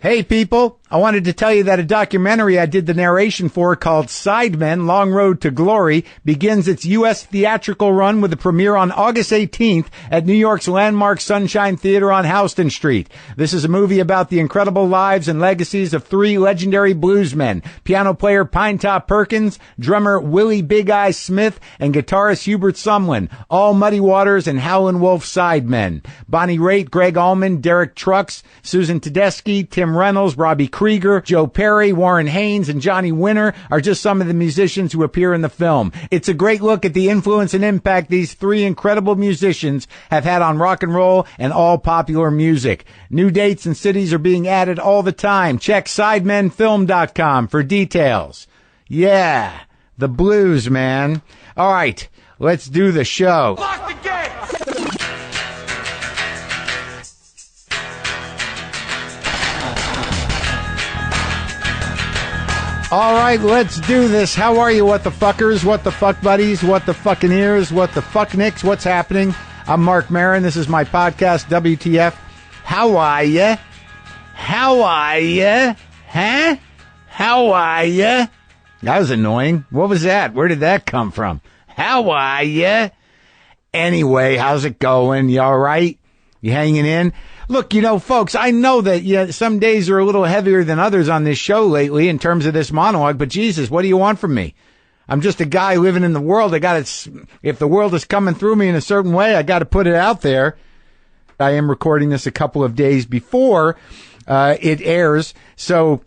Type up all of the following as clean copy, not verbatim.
Hey people, I wanted to tell you that a documentary I did the narration for called Sidemen, Long Road to Glory begins its U.S. theatrical run with a premiere on August 18th at New York's landmark Sunshine Theater on Houston Street. This is a movie about the incredible lives and legacies of three legendary bluesmen, piano player Pinetop Perkins, drummer Willie Big Eye Smith, and guitarist Hubert Sumlin, all Muddy Waters and Howlin' Wolf sidemen. Bonnie Raitt, Greg Allman, Derek Trucks, Susan Tedeschi, Tim Reynolds, Robbie Krieger, Joe Perry, Warren Haynes, and Johnny Winter are just some of the musicians who appear in the film. It's a great look at the influence and impact these three incredible musicians have had on rock and roll and all popular music. New dates and cities are being added all the time. Check SidemenFilm.com for details. Yeah, the blues, man. All right, let's do the show. Lock the gate! All right, let's do this. How are you, what the fuckers, what the fuck buddies, what the fucking ears, what the fuck nicks, what's happening? I'm Marc Maron. This is my podcast, WTF. How are ya? How are ya? Huh? How are ya? That was annoying. What was that? Where did that come from? How are ya? Anyway, how's it going? You all right? You hanging in? Look, you know, folks, I know that some days are a little heavier than others on this show lately in terms of this monologue, but Jesus, what do you want from me? I'm just a guy living in the world. If the world is coming through me in a certain way, I got to put it out there. I am recording this a couple of days before it airs. So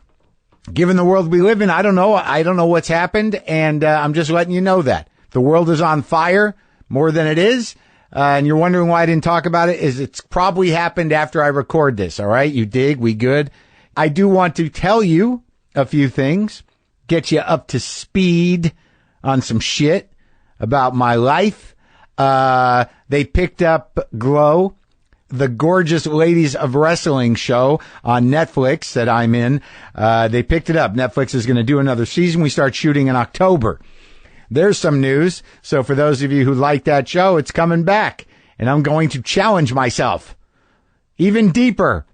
given the world we live in, I don't know what's happened. And I'm just letting you know that the world is on fire more than it is. And you're wondering why I didn't talk about it, is it's probably happened after I record this, all right? You dig? We good? I do want to tell you a few things, get you up to speed on some shit about my life. They picked up Glow, the Gorgeous Ladies of Wrestling show on Netflix that I'm in. They picked it up. Netflix is going to do another season. We start shooting in October. There's some news. So for those of you who like that show, it's coming back. And I'm going to challenge myself even deeper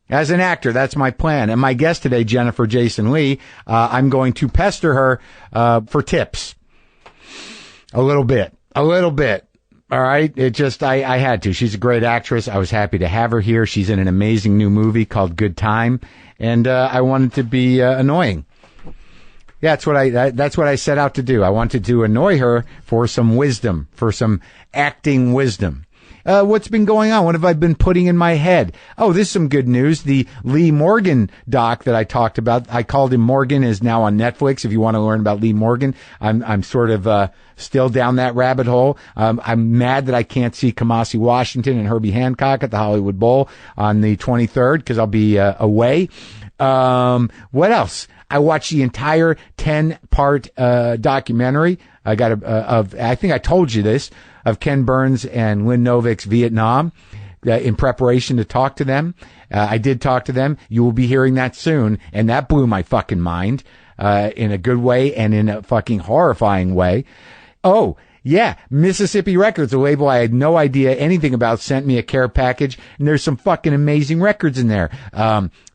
as an actor. That's my plan. And my guest today, Jennifer Jason Leigh, I'm going to pester her for tips. A little bit. All right. I had to. She's a great actress. I was happy to have her here. She's in an amazing new movie called Good Time. And I wanted to be annoying. Yeah, that's what I set out to do. I wanted to annoy her for some wisdom, for some acting wisdom. What's been going on? What have I been putting in my head? Oh, this is some good news. The Leigh Morgan doc that I talked about, I called him Morgan, is now on Netflix. If you want to learn about Leigh Morgan, I'm sort of still down that rabbit hole. I'm mad that I can't see Kamasi Washington and Herbie Hancock at the Hollywood Bowl on the 23rd because I'll be away. What else? I watched the entire 10-part documentary. I think I told you this, of Ken Burns and Lynn Novick's Vietnam in preparation to talk to them. I did talk to them. You will be hearing that soon, and that blew my fucking mind in a good way and in a fucking horrifying way. Oh, yeah, Mississippi Records, a label I had no idea anything about, sent me a care package, and there's some fucking amazing records in there.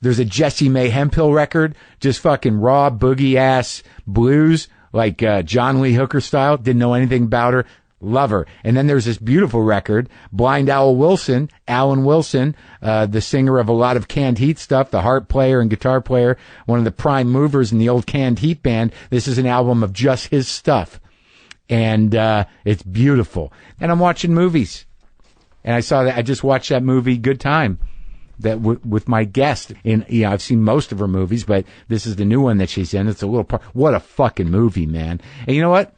There's a Jessie Mae Hemphill record, just fucking raw boogie-ass blues, like John Lee Hooker style. Didn't know anything about her. Love her. And then there's this beautiful record, Blind Alan Wilson, the singer of a lot of Canned Heat stuff, the harp player and guitar player, one of the prime movers in the old Canned Heat band. This is an album of just his stuff. And it's beautiful. And I'm watching movies. And I just watched that movie, Good Time, that with my guest. I've seen most of her movies, but this is the new one that she's in. It's a little part. What a fucking movie, man. And you know what?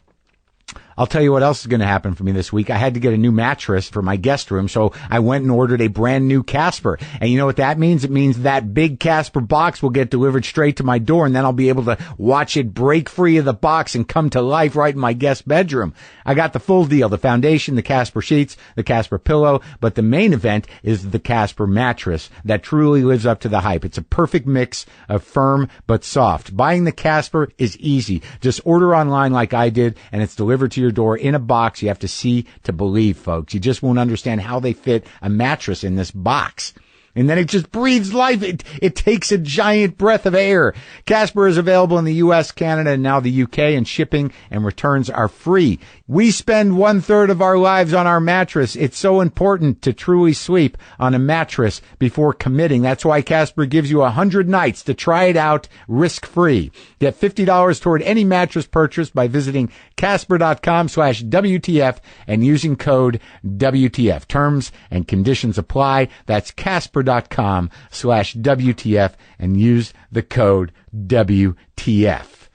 I'll tell you what else is going to happen for me this week. I had to get a new mattress for my guest room, so I went and ordered a brand new Casper. And you know what that means? It means that big Casper box will get delivered straight to my door, and then I'll be able to watch it break free of the box and come to life right in my guest bedroom. I got the full deal, the foundation, the Casper sheets, the Casper pillow, but the main event is the Casper mattress that truly lives up to the hype. It's a perfect mix of firm but soft. Buying the Casper is easy. Just order online like I did, and it's delivered to your door in a box. You have to see to believe, folks. You just won't understand how they fit a mattress in this box. And then it just breathes life. It takes a giant breath of air. Casper is available in the U.S., Canada, and now the U.K., and shipping and returns are free. We spend 1/3 of our lives on our mattress. It's so important to truly sleep on a mattress before committing. That's why Casper gives you 100 nights to try it out risk-free. Get $50 toward any mattress purchase by visiting Casper.com/WTF and using code WTF. Terms and conditions apply. That's Casper.com/WTF and use the code WTF.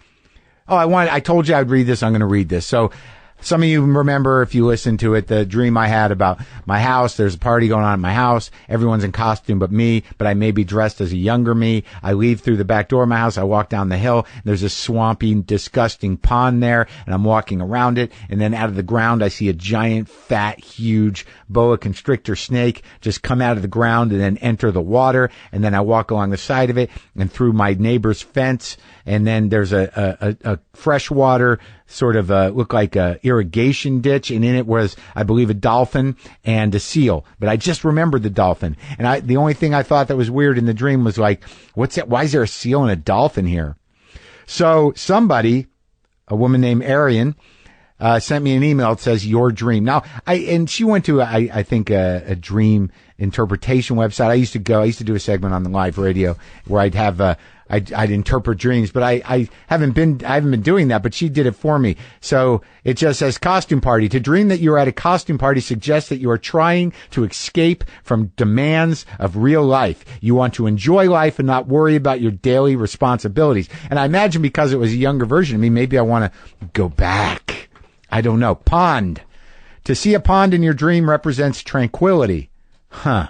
Oh, I told you I'd read this. I'm going to read this. So some of you remember, if you listen to it, the dream I had about my house. There's a party going on at my house. Everyone's in costume but me, but I may be dressed as a younger me. I leave through the back door of my house. I walk down the hill. There's a swampy, disgusting pond there, and I'm walking around it. And then out of the ground, I see a giant, fat, huge boa constrictor snake just come out of the ground and then enter the water. And then I walk along the side of it and through my neighbor's fence. And then there's a freshwater sort of look like a irrigation ditch, and in it was, I believe, a dolphin and a seal. But I just remembered the dolphin, and the only thing I thought that was weird in the dream was like, what's that? Why is there a seal and a dolphin here? So somebody, a woman named Arian, sent me an email that says your dream. Now, and she went to I think a dream interpretation website. I used to do a segment on the live radio where I'd have I'd interpret dreams, but I haven't been doing that, but she did it for me. So it just says costume party. To dream that you're at a costume party suggests that you are trying to escape from demands of real life. You want to enjoy life and not worry about your daily responsibilities. And I imagine because it was a younger version of me, maybe I want to go back. I don't know. Pond. To see a pond in your dream represents tranquility. Huh.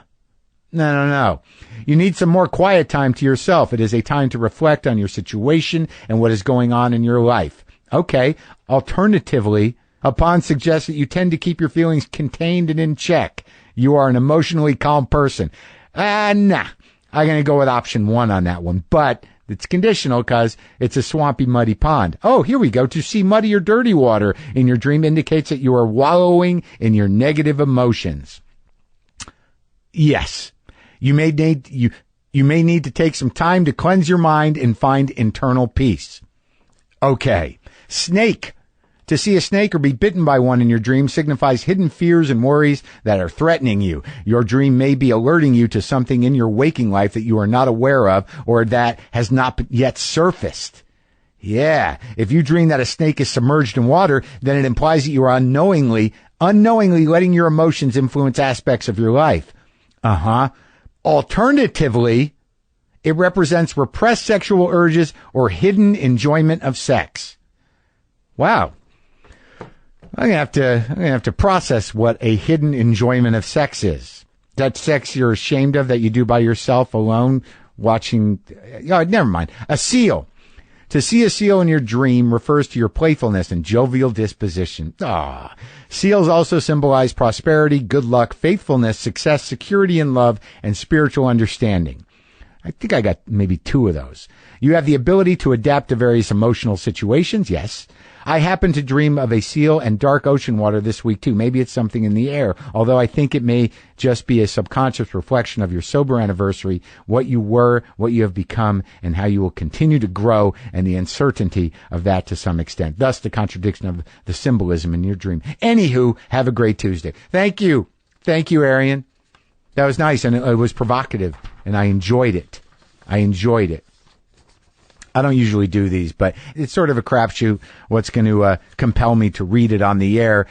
No. You need some more quiet time to yourself. It is a time to reflect on your situation and what is going on in your life. Okay. Alternatively, a pond suggests that you tend to keep your feelings contained and in check. You are an emotionally calm person. Nah. I'm going to go with option 1 on that one. But it's conditional because it's a swampy, muddy pond. Oh, here we go. To see muddy or dirty water in your dream indicates that you are wallowing in your negative emotions. Yes. You may need to take some time to cleanse your mind and find internal peace. Okay. Snake. To see a snake or be bitten by one in your dream signifies hidden fears and worries that are threatening you. Your dream may be alerting you to something in your waking life that you are not aware of or that has not yet surfaced. Yeah. If you dream that a snake is submerged in water, then it implies that you are unknowingly letting your emotions influence aspects of your life. Alternatively, it represents repressed sexual urges or hidden enjoyment of sex. Wow. I'm gonna have to process what a hidden enjoyment of sex is. That sex you're ashamed of that you do by yourself alone watching. Oh, never mind. A seal. To see a seal in your dream refers to your playfulness and jovial disposition. Seals also symbolize prosperity, good luck, faithfulness, success, security in love, and spiritual understanding. I think I got maybe 2 of those. You have the ability to adapt to various emotional situations. Yes. I happen to dream of a seal and dark ocean water this week too. Maybe it's something in the air, although I think it may just be a subconscious reflection of your sober anniversary, what you were, what you have become, and how you will continue to grow, and the uncertainty of that to some extent. Thus, the contradiction of the symbolism in your dream. Anywho, have a great Tuesday. Thank you. Thank you, Arian. That was nice, and it was provocative, and I enjoyed it. I don't usually do these, but it's sort of a crapshoot what's going to compel me to read it on the air.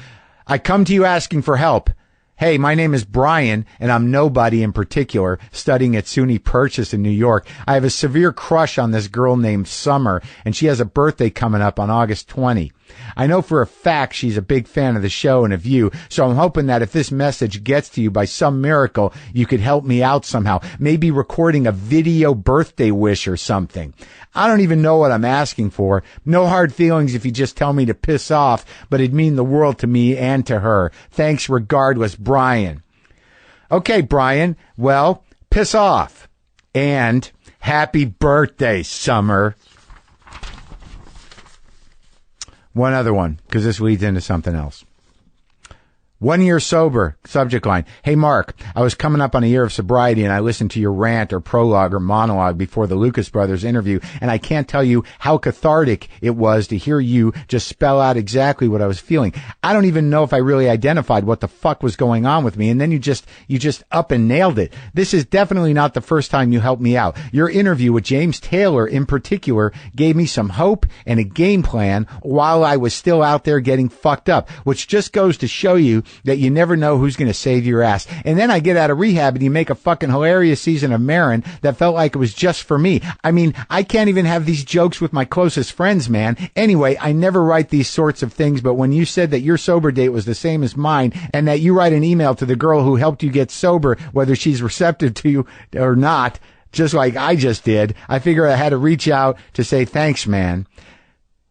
I come to you asking for help. Hey, my name is Brian, and I'm nobody in particular, studying at SUNY Purchase in New York. I have a severe crush on this girl named Summer, and she has a birthday coming up on August 20. I know for a fact she's a big fan of the show and of you, so I'm hoping that if this message gets to you by some miracle, you could help me out somehow. Maybe recording a video birthday wish or something. I don't even know what I'm asking for. No hard feelings if you just tell me to piss off, but it'd mean the world to me and to her. Thanks regardless, Brian. Okay, Brian. Well, piss off. And happy birthday, Summer. One other one, because this leads into something else. 1 year sober, subject line. Hey, Mark, I was coming up on a year of sobriety and I listened to your rant or prologue or monologue before the Lucas Brothers interview, and I can't tell you how cathartic it was to hear you just spell out exactly what I was feeling. I don't even know if I really identified what the fuck was going on with me, and then you just up and nailed it. This is definitely not the first time you helped me out. Your interview with James Taylor in particular gave me some hope and a game plan while I was still out there getting fucked up, which just goes to show you that you never know who's going to save your ass. And then I get out of rehab and you make a fucking hilarious season of Maron that felt like it was just for me. I mean, I can't even have these jokes with my closest friends, man. Anyway, I never write these sorts of things, but when you said that your sober date was the same as mine and that you write an email to the girl who helped you get sober, whether she's receptive to you or not, just like I just did, I figured I had to reach out to say thanks, man.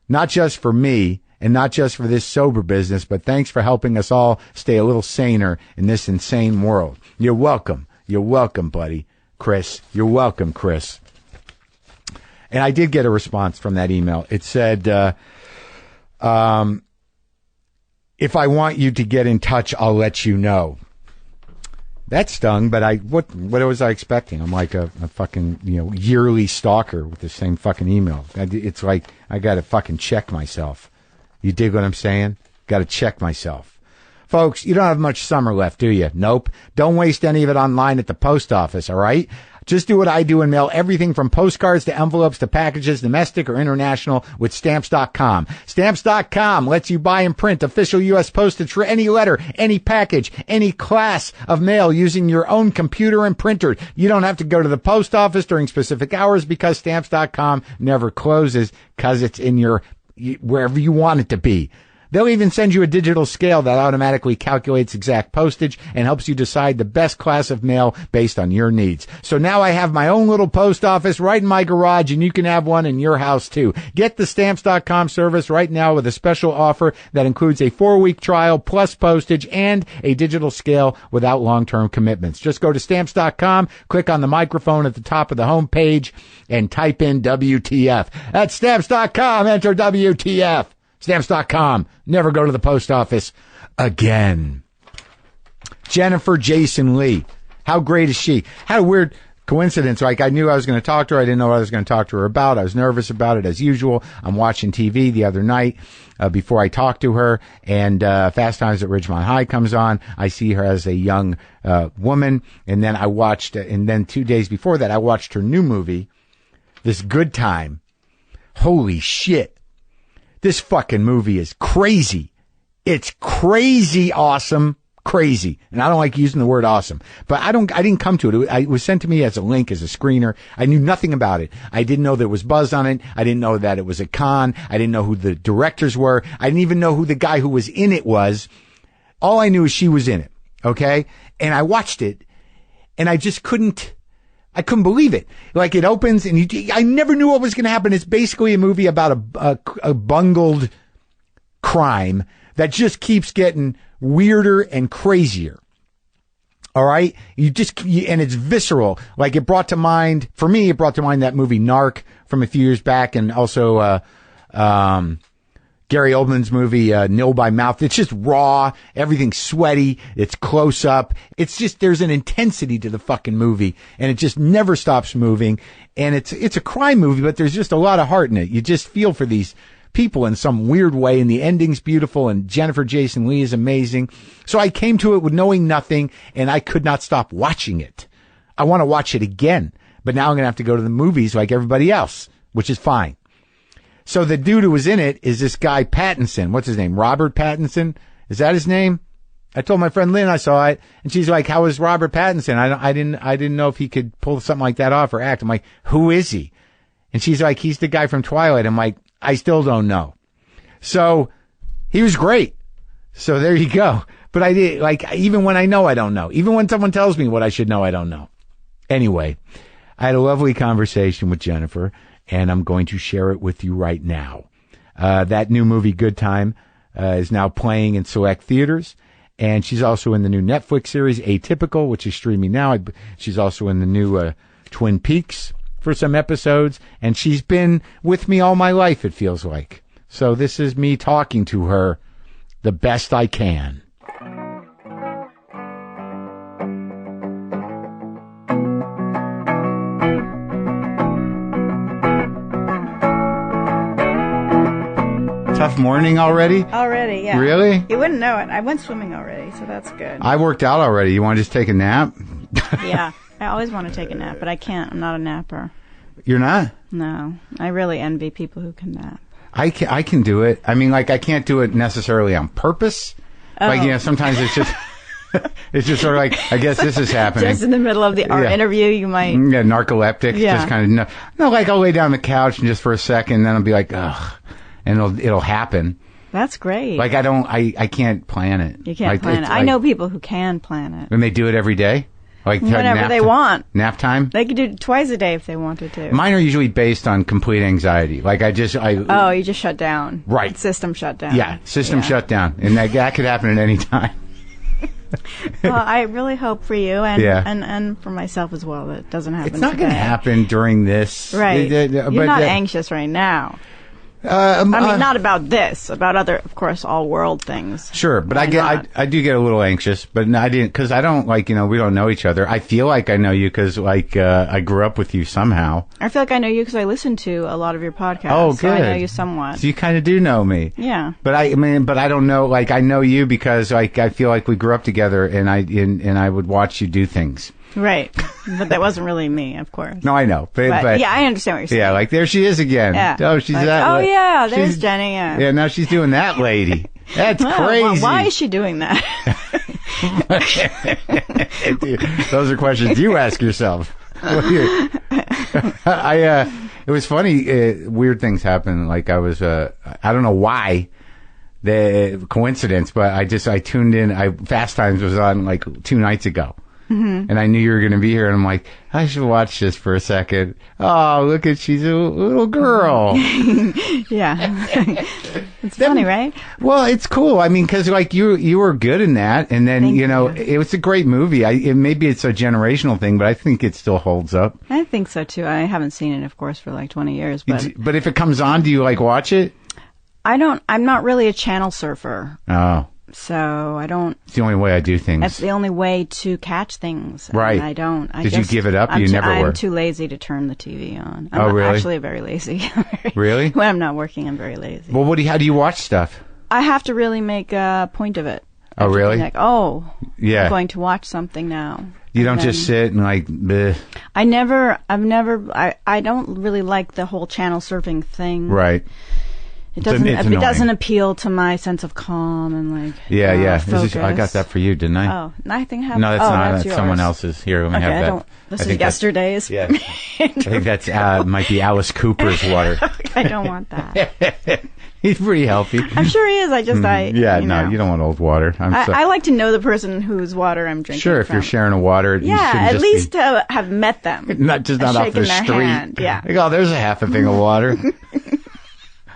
Not just for me, and not just for this sober business, but thanks for helping us all stay a little saner in this insane world. You're welcome. You're welcome, buddy. Chris. You're welcome, Chris. And I did get a response from that email. It said, if I want you to get in touch, I'll let you know. That stung, but what was I expecting? I'm like a fucking, yearly stalker with the same fucking email. It's like I got to fucking check myself. You dig what I'm saying? Got to check myself. Folks, you don't have much summer left, do you? Nope. Don't waste any of it online at the post office, all right? Just do what I do and mail everything from postcards to envelopes to packages, domestic or international, with Stamps.com. Stamps.com lets you buy and print official U.S. postage for any letter, any package, any class of mail using your own computer and printer. You don't have to go to the post office during specific hours because Stamps.com never closes because it's in your wherever you want it to be. They'll even send you a digital scale that automatically calculates exact postage and helps you decide the best class of mail based on your needs. So now I have my own little post office right in my garage, and you can have one in your house too. Get the Stamps.com service right now with a special offer that includes a 4-week trial plus postage and a digital scale without long-term commitments. Just go to Stamps.com, click on the microphone at the top of the home page, and type in WTF. That's Stamps.com. Enter WTF. Stamps.com. Never go to the post office again. Jennifer Jason Leigh. How great is she? Had a weird coincidence. Like, I knew I was going to talk to her. I didn't know what I was going to talk to her about. I was nervous about it as usual. I'm watching TV the other night before I talked to her, and Fast Times at Ridgemont High comes on. I see her as a young woman, and then and then 2 days before that, I watched her new movie, This Good Time. Holy shit. This fucking movie is crazy. It's crazy awesome. Crazy. And I don't like using the word awesome, but I didn't come to it. It was sent to me as a link, as a screener. I knew nothing about it. I didn't know there was buzz on it. I didn't know that it was a con. I didn't know who the directors were. I didn't even know who the guy who was in it was. All I knew is she was in it. Okay. And I watched it and I couldn't believe it. Like, it opens and I never knew what was going to happen. It's basically a movie about a bungled crime that just keeps getting weirder and crazier. All right. And it's visceral. Like, for me, it brought to mind that movie Narc from a few years back, and also, Gary Oldman's movie, Nil by Mouth. It's just raw. Everything's sweaty. It's close up. It's just, there's an intensity to the fucking movie, and it just never stops moving. And it's a crime movie, but there's just a lot of heart in it. You just feel for these people in some weird way, and the ending's beautiful, and Jennifer Jason Leigh is amazing. So I came to it with knowing nothing, and I could not stop watching it. I want to watch it again, but now I'm going to have to go to the movies like everybody else, which is fine. So the dude who was in it is this guy Pattinson. What's his name? Robert Pattinson? Is that his name? I told my friend Lynn I saw it, and she's like, "How is Robert Pattinson?" I didn't know if he could pull something like that off or act. I'm like, "Who is he?" And she's like, "He's the guy from Twilight." I'm like, "I still don't know." So he was great. So there you go. But I did, like, even when I know, I don't know. Even when someone tells me what I should know, I don't know. Anyway, I had a lovely conversation with Jennifer, and I'm going to share it with you right now. That new movie, Good Time, is now playing in select theaters, and she's also in the new Netflix series, Atypical, which is streaming now. She's also in the new Twin Peaks for some episodes, and she's been with me all my life, it feels like. So this is me talking to her the best I can. Tough morning already? Already, yeah. Really? You wouldn't know it. I went swimming already, so that's good. I worked out already. You want to just take a nap? Yeah. I always want to take a nap, but I can't. I'm not a napper. You're not? No. I really envy people who can nap. I can do it. I mean, like, I can't do it necessarily on purpose. Oh. Like, you know, sometimes it's just... It's just sort of like, I guess this is happening. Just in the middle of our interview, you might... Yeah, narcoleptic. Yeah. Just kind of... No, like, I'll lay down on the couch and just for a second, then I'll be like, ugh. And it'll happen. That's great. Like, I can't plan it. You can't plan it. I know people who can plan it. And they do it every day? Like whenever they want. Nap time? They could do it twice a day if they wanted to. Mine are usually based on complete anxiety. Like, you just shut down. Right. System shut down. Yeah, system shut down. And that could happen at any time. Well, I really hope for you and for myself as well that it doesn't happen. It's not going to happen during this. Right. You're not anxious right now. I mean, not about this, about other, of course, all world things. Sure, but I do get a little anxious, but I didn't, because I don't, like, you know, we don't know each other. I feel like I know you because, like, I grew up with you somehow. I feel like I know you because I listen to a lot of your podcasts. Oh, good. So I know you somewhat. So you kind of do know me. Yeah. But I don't know, like, I know you because, like, I feel like we grew up together and I would watch you do things. Right. But that wasn't really me, of course. No, I know. But yeah, I understand what you're saying. Yeah, like, there she is again. Yeah. Oh, she's like, that. Oh, yeah, there's Jenny. Yeah. Yeah, now she's doing that lady. That's crazy. Well, why is she doing that? Dude, those are questions you ask yourself. It was funny. Weird things happen. Like, I was, I don't know why. The coincidence, but I tuned in. Fast Times was on like 2 nights ago. Mm-hmm. And I knew you were going to be here, and I'm like, I should watch this for a second. Oh, look she's a little girl. Yeah. It's funny, right? Well, it's cool. I mean, because, like, you were good in that, and then, you know, it was a great movie. Maybe it's a generational thing, but I think it still holds up. I think so, too. I haven't seen it, of course, for like 20 years. But if it comes on, do you, like, watch it? I'm not really a channel surfer. Oh. So I don't... It's the only way I do things. That's the only way to catch things. Right. And I don't. Did you give it up? You never were? I'm too lazy to turn the TV on. Oh, really? I'm actually very lazy. Really? When I'm not working, I'm very lazy. Well, how do you watch stuff? I have to really make a point of it. Oh, really? Like, yeah. I'm going to watch something now. You don't just sit and, like, bleh. I don't really like the whole channel surfing thing. Right. It doesn't appeal to my sense of calm and, like, focus. I got that for you, didn't I? Oh, I think I have. No, that's not. That's yours. Someone else's. Here, let me have that. This is yesterday's. Yeah. I think that's might be Alice Cooper's water. I don't want that. He's pretty healthy. I'm sure he is. You don't want old water. I like to know the person whose water I'm drinking. Sure, if you're sharing a water, you at least have met them. Not off the street. Hand. Yeah. Like, oh, there's a half a thing of water.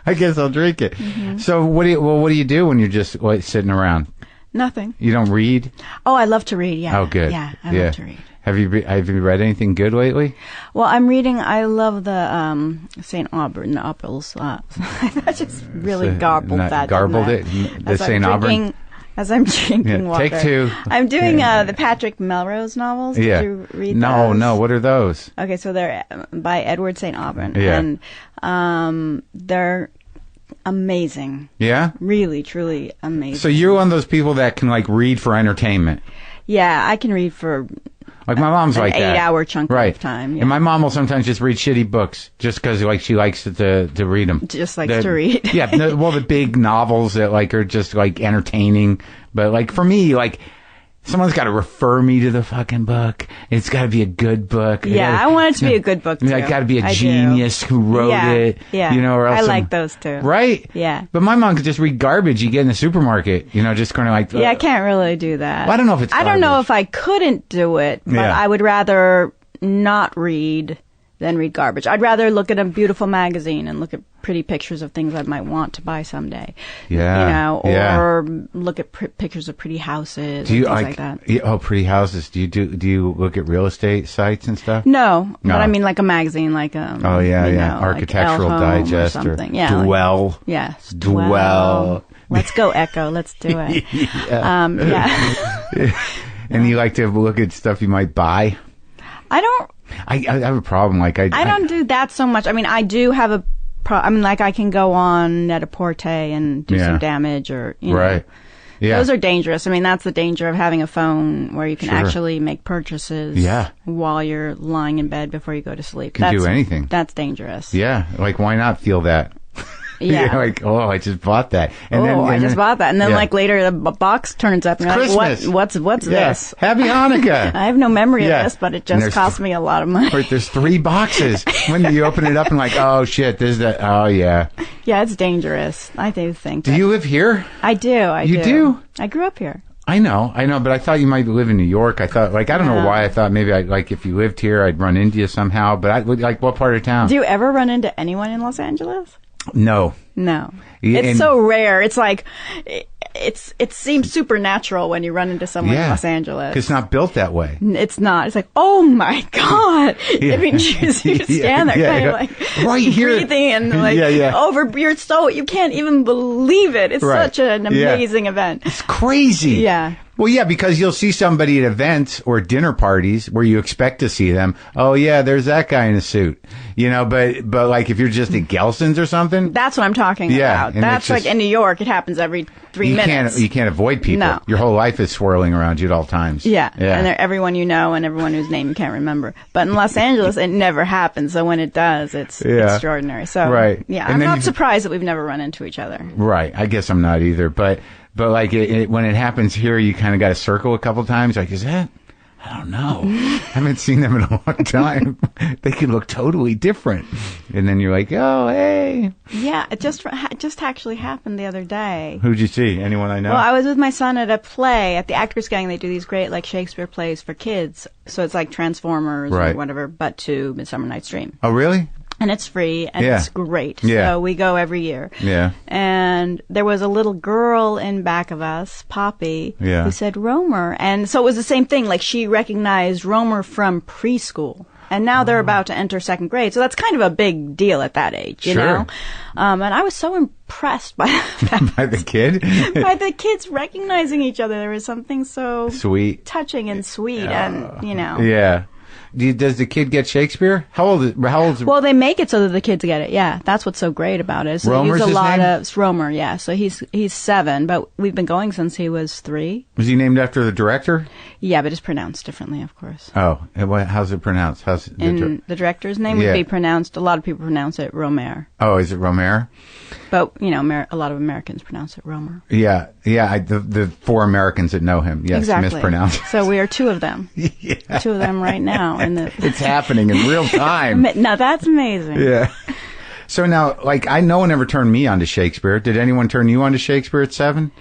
I guess I'll drink it. Mm-hmm. So what do you do when you're just sitting around? Nothing. You don't read? Oh, I love to read. Yeah. Oh, good. Yeah, I love to read. Have you read anything good lately? Well, I'm reading. I love the St. Auburn Apples. I just really garbled that. Garbled it. The St. Auburn. As I'm drinking water. Take 2. I'm doing the Patrick Melrose novels. Did you read those? No. What are those? Okay, so they're by Edward St. Auburn. Yeah. And they're amazing. Yeah? Really, truly amazing. So you're one of those people that can, like, read for entertainment? Yeah, I can read for... Like, my mom's like that. 8-hour chunk of time. Yeah. And my mom will sometimes just read shitty books just because, like, she likes to read them. Just likes to read. Yeah. The big novels that, like, are just, like, entertaining. But, like, for me, like, someone's got to refer me to the fucking book. It's got to be a good book. Yeah, I want it to be a good book, too. It's got to be a genius who wrote it. Yeah, you know, or else I like those, too. Right? Yeah. But my mom could just read garbage you get in the supermarket, you know, just kind of like... Yeah, I can't really do that. Well, I don't know if it's garbage. I don't know if I couldn't do it, but I would rather not read than read garbage. I'd rather look at a beautiful magazine and look at pretty pictures of things I might want to buy someday. Yeah. You know, or look at pictures of pretty houses. Do you things like that? Oh, pretty houses. Do you look at real estate sites and stuff? No. But I mean, like a magazine, like Architectural like Digest or something. Dwell. Yes. Dwell. Let's go, Echo. Let's do it. Yeah. And you like to look at stuff you might buy? I don't. I have a problem. Like I don't do that so much. I mean, I do have a I mean, like I can go on Net-a-Porter and do some damage, or you know. Right. Yeah. Those are dangerous. I mean, that's the danger of having a phone where you can actually make purchases while you're lying in bed before you go to sleep. Can do anything. That's dangerous. Yeah. Like, why not feel that? Yeah. Like, oh, I just bought that. And I just bought that. And then, like, later the box turns up and you're Christmas. like, what's this? Happy Hanukkah. I have no memory of this, but it just cost me a lot of money. Wait, there's 3 boxes. When you open it up and like, oh, shit, there's that. Oh, yeah. Yeah, it's dangerous. I do think. Do you live here? I do. You do? I grew up here. I know, but I thought you might live in New York. I thought, like, I don't know why I thought maybe if you lived here, I'd run into you somehow. But like, what part of town? Do you ever run into anyone in Los Angeles? No. It's so rare. It's like it seems supernatural when you run into someone in Los Angeles. It's not built that way. It's not. It's like, oh my God. I mean, you stand there kind of like right here, breathing and like you can't even believe it. It's such an amazing event. It's crazy. Yeah. Well, yeah, because you'll see somebody at events or dinner parties where you expect to see them. Oh, yeah, there's that guy in a suit. You know, but like if you're just at Gelson's or something. That's what I'm talking about. That's like in New York, it happens every 3 minutes. You can't avoid people. No. Your whole life is swirling around you at all times. Yeah. And everyone you know and everyone whose name you can't remember. But in Los Angeles, it never happens. So when it does, it's extraordinary. So, I'm not surprised that we've never run into each other. Right. I guess I'm not either. But like when it happens here, you kind of got to circle a couple times. Like, is that? I don't know. I haven't seen them in a long time. They can look totally different. And then you're like, oh, hey. Yeah, it just actually happened the other day. Who'd you see? Anyone I know? Well, I was with my son at a play at the Actors Gang. They do these great like Shakespeare plays for kids. So it's like Transformers or whatever, but to Midsummer Night's Dream. Oh, really? And it's free, and it's great. Yeah. So we go every year. Yeah. And there was a little girl in back of us, Poppy, who said Romer. And so it was the same thing. Like, she recognized Romer from preschool. And now they're about to enter 2nd grade. So that's kind of a big deal at that age, you know? And I was so impressed by that. By the kid? By the kids recognizing each other. There was something so sweet, touching and sweet, and, you know. Yeah. Does the kid get Shakespeare? How old is Well, they make it so that the kids get it. Yeah, that's what's so great about it. So Romer's they use a lot name? of Romer. Yeah, so he's 7, but we've been going since he was 3. Was he named after the director? Yeah, but it's pronounced differently, of course. Oh, how's it pronounced? The director's name would be pronounced. A lot of people pronounce it Romer. Oh, is it Romer? But you know, a lot of Americans pronounce it Romer. Yeah. The 4 Americans that know him, mispronounce. So we are 2 of them. 2 of them right now. It's happening in real time. Now that's amazing. Yeah. So now, like, no one ever turned me on to Shakespeare. Did anyone turn you on to Shakespeare at 7?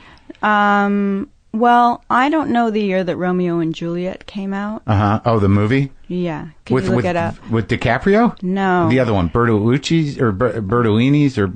Well, I don't know the year that Romeo and Juliet came out. Oh, the movie? Yeah. Can you look it up? With DiCaprio? No. The other one, Bertolucci's or Bertolini's or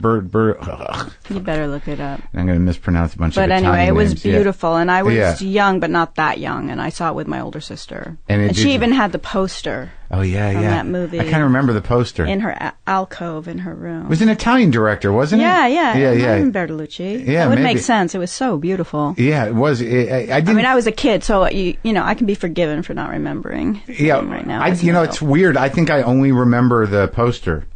You better look it up. I'm going to mispronounce a bunch of Italian names. But anyway, it was beautiful, and I was young, but not that young, and I saw it with my older sister. And she even had the poster. Oh, yeah, from that movie. I kind of remember the poster. In her alcove in her room. It was an Italian director, wasn't it? Yeah. Even Bertolucci. Yeah, it would make sense. It was so beautiful. Yeah, it was. I was a kid, so you know, I can be forgiven for not remembering. Right now, it's weird. I think I only remember the poster.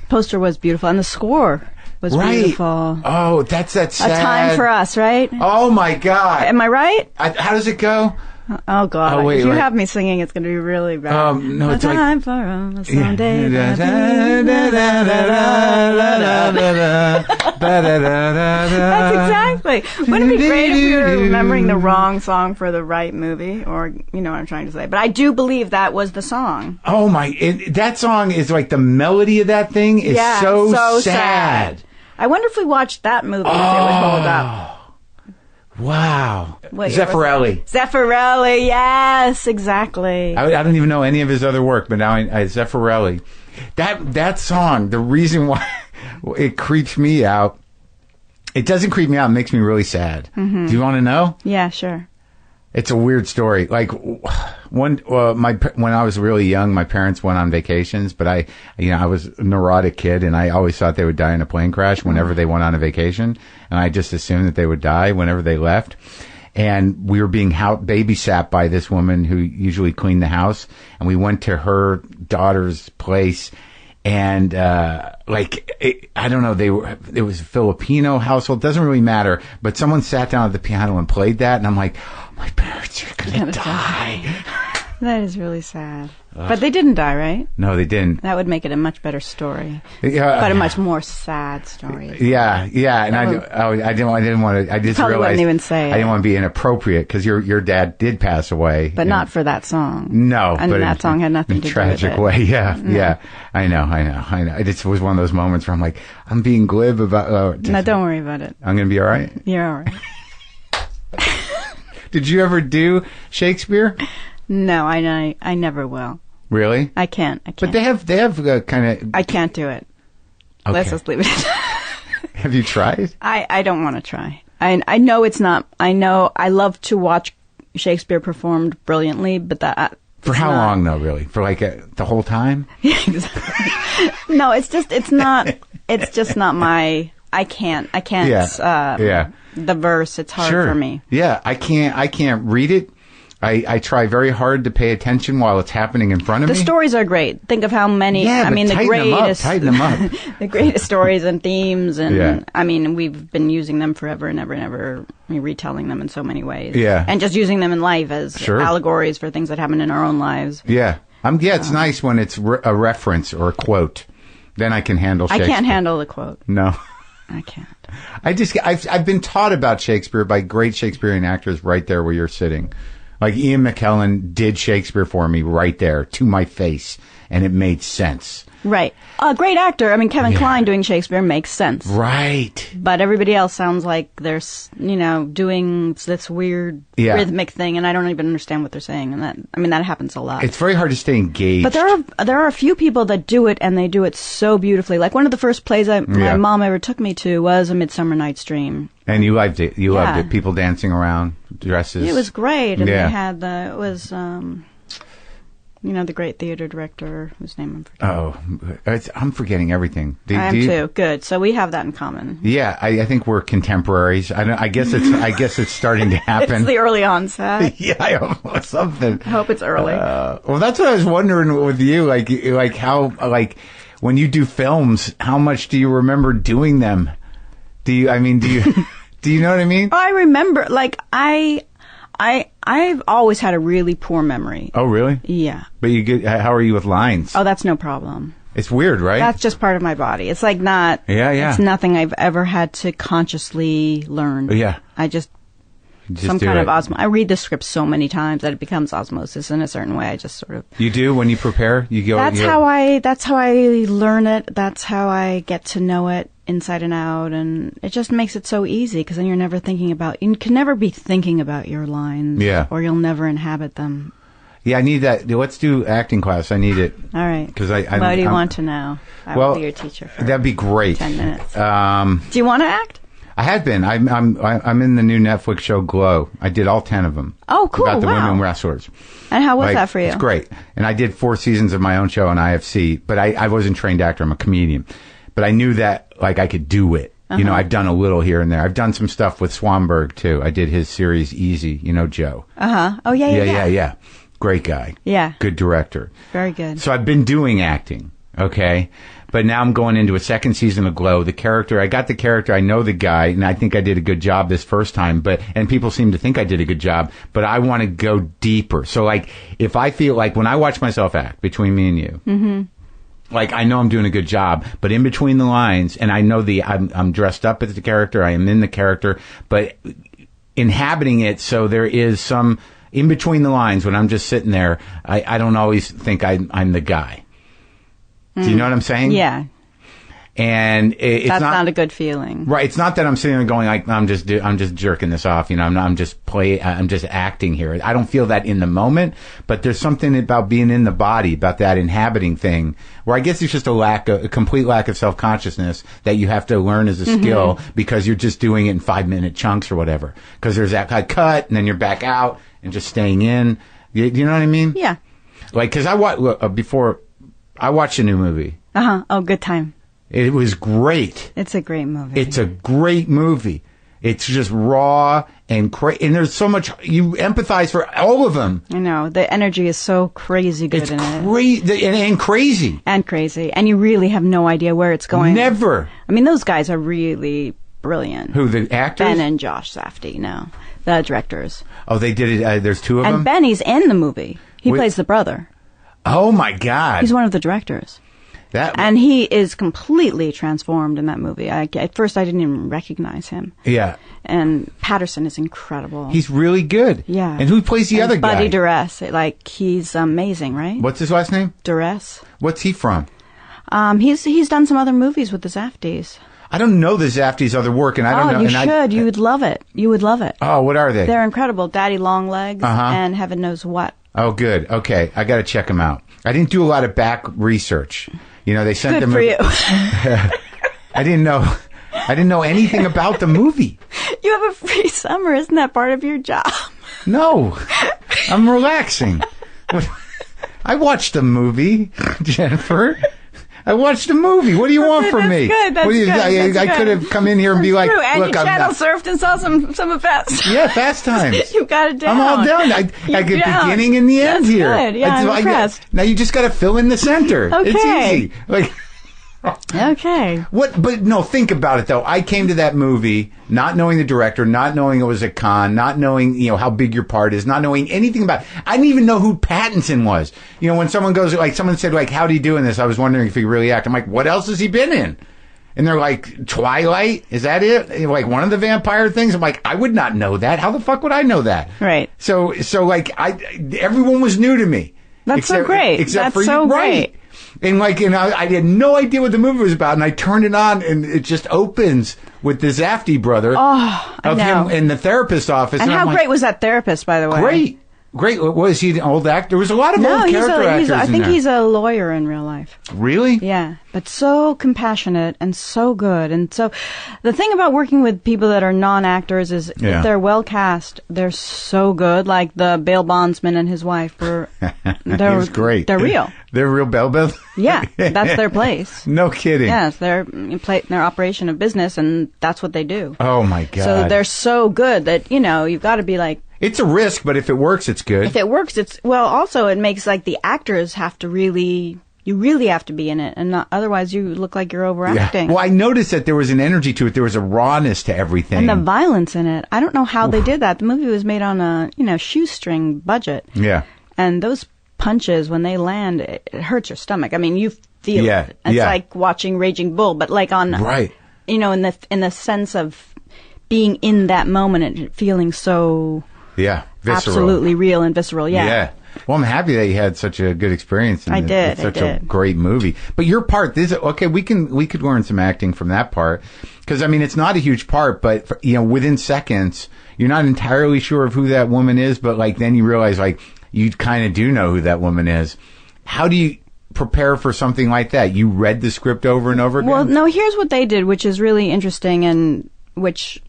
Poster was beautiful, and the score was beautiful. Oh, that's that sad. A Time for Us, right? Oh my God! Am I right? How does it go? Oh God! Oh, wait, if you have me singing, it's going to be really bad. No, it's a time for us someday. That's exactly. Wouldn't it be great if we were remembering the wrong song for the right movie? Or you know what I'm trying to say. But I do believe that was the song. Oh my! That song is like the melody of that thing is so sad. I wonder if we watched that movie if it would hold up. Wow. Wait, Zeffirelli. Zeffirelli, yes, exactly. I don't even know any of his other work, but now I Zeffirelli. That song, the reason why it creeps me out, it doesn't creep me out, it makes me really sad. Mm-hmm. Do you want to know? Yeah, sure. It's a weird story. Like when I was really young, my parents went on vacations, but I was a neurotic kid, and I always thought they would die in a plane crash whenever they went on a vacation, and I just assumed that they would die whenever they left. And we were being babysat by this woman who usually cleaned the house, and we went to her daughter's place, And, I don't know, it was a Filipino household. Doesn't really matter. But someone sat down at the piano and played that. And I'm like, oh, my parents are going to die. That is really sad. But they didn't die, right? No, they didn't. That would make it a much better story. But a much more sad story. Yeah. And I didn't want to, I just probably realized. Wouldn't even say I didn't want to be inappropriate because your dad did pass away. But not for that song. No. And that song had nothing to do with it. In a tragic way, yeah. I know. It just was one of those moments where I'm like, I'm being glib about. No, don't worry about it. I'm going to be all right? You're all right. Did you ever do Shakespeare? No, I never will. Really? I can't. But they have kind of. I can't do it. Okay. Let's just leave it at that. Have you tried? I don't want to try. I know it's not. I know I love to watch Shakespeare performed brilliantly, but that. For how long though? Really? For the whole time? Yeah, exactly. No, it's not. It's just not my. I can't. Yeah. The verse. It's hard for me. Yeah, I can't read it. I try very hard to pay attention while it's happening in front of me. The stories are great. Think of how many. Yeah, the greatest. Tighten them up. The greatest stories and themes, and we've been using them forever and ever and ever, retelling them in so many ways. Yeah, and just using them in life as allegories for things that happen in our own lives. Yeah, it's nice when it's a reference or a quote. Then I can handle Shakespeare. I can't handle the quote. No. I can't. I've been taught about Shakespeare by great Shakespearean actors right there where you're sitting. Like Ian McKellen did Shakespeare for me right there to my face, and it made sense. Right. A great actor. Kevin Kline doing Shakespeare makes sense. Right. But everybody else sounds like they're, doing this weird rhythmic thing, and I don't even understand what they're saying. And that happens a lot. It's very hard to stay engaged. But there are a few people that do it, and they do it so beautifully. Like one of the first plays my mom ever took me to was A Midsummer Night's Dream. And you loved it. You loved it. People dancing around, dresses. It was great. And they had the great theater director whose name I'm forgetting. I'm forgetting everything. I am too. Good. So we have that in common. Yeah, I think we're contemporaries. I guess it's starting to happen. It's the early onset. Yeah, something. I hope it's early. Well, that's what I was wondering with you. Like how when you do films, how much do you remember doing them? Do you know what I mean? I remember. I've always had a really poor memory. Oh, really? Yeah. But how are you with lines? Oh, that's no problem. It's weird, right? That's just part of my body. It's not. Yeah. It's nothing I've ever had to consciously learn. Yeah. I just some kind of osmosis. I read the script so many times that it becomes osmosis in a certain way. I just sort of. You do when you prepare. You go. That's how I learn it. That's how I get to know it inside and out, and it just makes it so easy because then you can never be thinking about your lines, or you'll never inhabit them. Yeah, I need that. Let's do acting class. I need it. All right. Because what do you want to know? I will be your teacher for that'd be great. 10 minutes. Do you want to act? I had been. I'm in the new Netflix show Glow. I did all 10 of them. Oh, cool! About the women wrestlers. And how was that for you? It's great. And I did 4 seasons of my own show on IFC, but I wasn't a trained actor. I'm a comedian. But I knew that I could do it. Uh-huh. I've done a little here and there. I've done some stuff with Swanberg too. I did his series Easy. Joe. Oh yeah. Great guy. Yeah. Good director. Very good. So I've been doing acting. Okay. But now I'm going into a second season of Glow. I got the character. I know the guy, and I think I did a good job this first time. And people seem to think I did a good job. But I want to go deeper. So if I feel when I watch myself act between me and you. Mm-hmm. I know I'm doing a good job, but in between the lines, and I know I'm dressed up as the character, I am in the character, but inhabiting it, so there is some in between the lines when I'm just sitting there. I don't always think I'm the guy. Do you know what I'm saying? Yeah. And that's not a good feeling, right? It's not that I'm sitting there going I'm just jerking this off, I'm just acting here. I don't feel that in the moment, but there's something about being in the body, about that inhabiting thing, where I guess it's just a complete lack of self-consciousness that you have to learn as a skill because you're just doing it in 5-minute chunks or whatever. Because there's that cut, and then you're back out and just staying in. You know what I mean? Yeah. Because I watched a new movie. Oh, good time. It was great. It's a great movie. It's a great movie. It's just raw and and there's so much, you empathize for all of them. I know. The energy is so crazy good in it. It's crazy. And crazy. And crazy. And you really have no idea where it's going. Never. I mean, those guys are really brilliant. Who, the actors? Ben and Josh Safdie, no. The directors. Oh, they did it. There's two of them? And Benny's in the movie. He plays the brother. Oh, my God. He's one of the directors. And he is completely transformed in that movie. At first, I didn't even recognize him. Yeah. And Patterson is incredible. He's really good. Yeah. And who plays the other guy? Buddy Duress. He's amazing, right? What's his last name? Duress. What's he from? He's done some other movies with the Safdies. I don't know the Safdies' other work, and I don't know. Oh, you should. You would love it. You would love it. Oh, what are they? They're incredible. Daddy Longlegs and Heaven Knows What. Oh, good. Okay. I got to check them out. I didn't do a lot of back research. You know, they sent them. Good for you. I didn't know anything about the movie. You have a free summer. Isn't that part of your job? No. I'm relaxing. I watched the movie, Jennifer. I watched the movie. What do you want from me? Good. That's good. I could have come in here and be like, true. And look, you I'm channel not... surfed and saw some of Fast. Yeah, Fast Times. You got it down. I'm all done. I get beginning and the end That's here. Good. Yeah, I'm impressed. Now you just got to fill in the center. Okay. It's easy. Okay. What? But no, think about it though. I came to that movie not knowing the director, not knowing it was a con, not knowing how big your part is, not knowing anything about it. I didn't even know who Pattinson was. When someone goes someone said how do you do in this? I was wondering if he really act. I'm like, what else has he been in? And they're like, Twilight? Is that it? One of the vampire things? I'm like, I would not know that. How the fuck would I know that? Right. So everyone was new to me. That's so great. Except That's for so you, great. right? And I had no idea what the movie was about, and I turned it on, and it just opens with the Safdie brother of him in the therapist's office. And how great was that therapist, by the way? Great. Was he an old actor? There was a lot of old character actors I think in there. he's a lawyer in real life. Really? Yeah, but so compassionate and so good. And so the thing about working with people that are non-actors is if they're well cast, they're so good. Like the bail bondsman and his wife were. They're great. They're real. They're real bail. Yeah, that's their place. No kidding. Yes, they're their operation of business, and that's what they do. Oh my God! So they're so good that you've got to be like. It's a risk, but if it works, it's good. If it works, also it makes the actors have to you really have to be in it, and not, otherwise you look like you're overacting. Yeah. Well, I noticed that there was an energy to it. There was a rawness to everything. And the violence in it. I don't know how they did that. The movie was made on a, shoestring budget. Yeah. And those punches, when they land, it hurts your stomach. I mean, you feel it. It's like watching Raging Bull, but on, right. In the sense of being in that moment and feeling so... Yeah, visceral. Absolutely real and visceral, Yeah. Well, I'm happy that you had such a good experience. It's such a great movie. But your part, we could learn some acting from that part. Because, it's not a huge part, but, within seconds, you're not entirely sure of who that woman is, but, then you realize, you kind of do know who that woman is. How do you prepare for something like that? You read the script over and over again? Well, no, here's what they did, which is really interesting and which,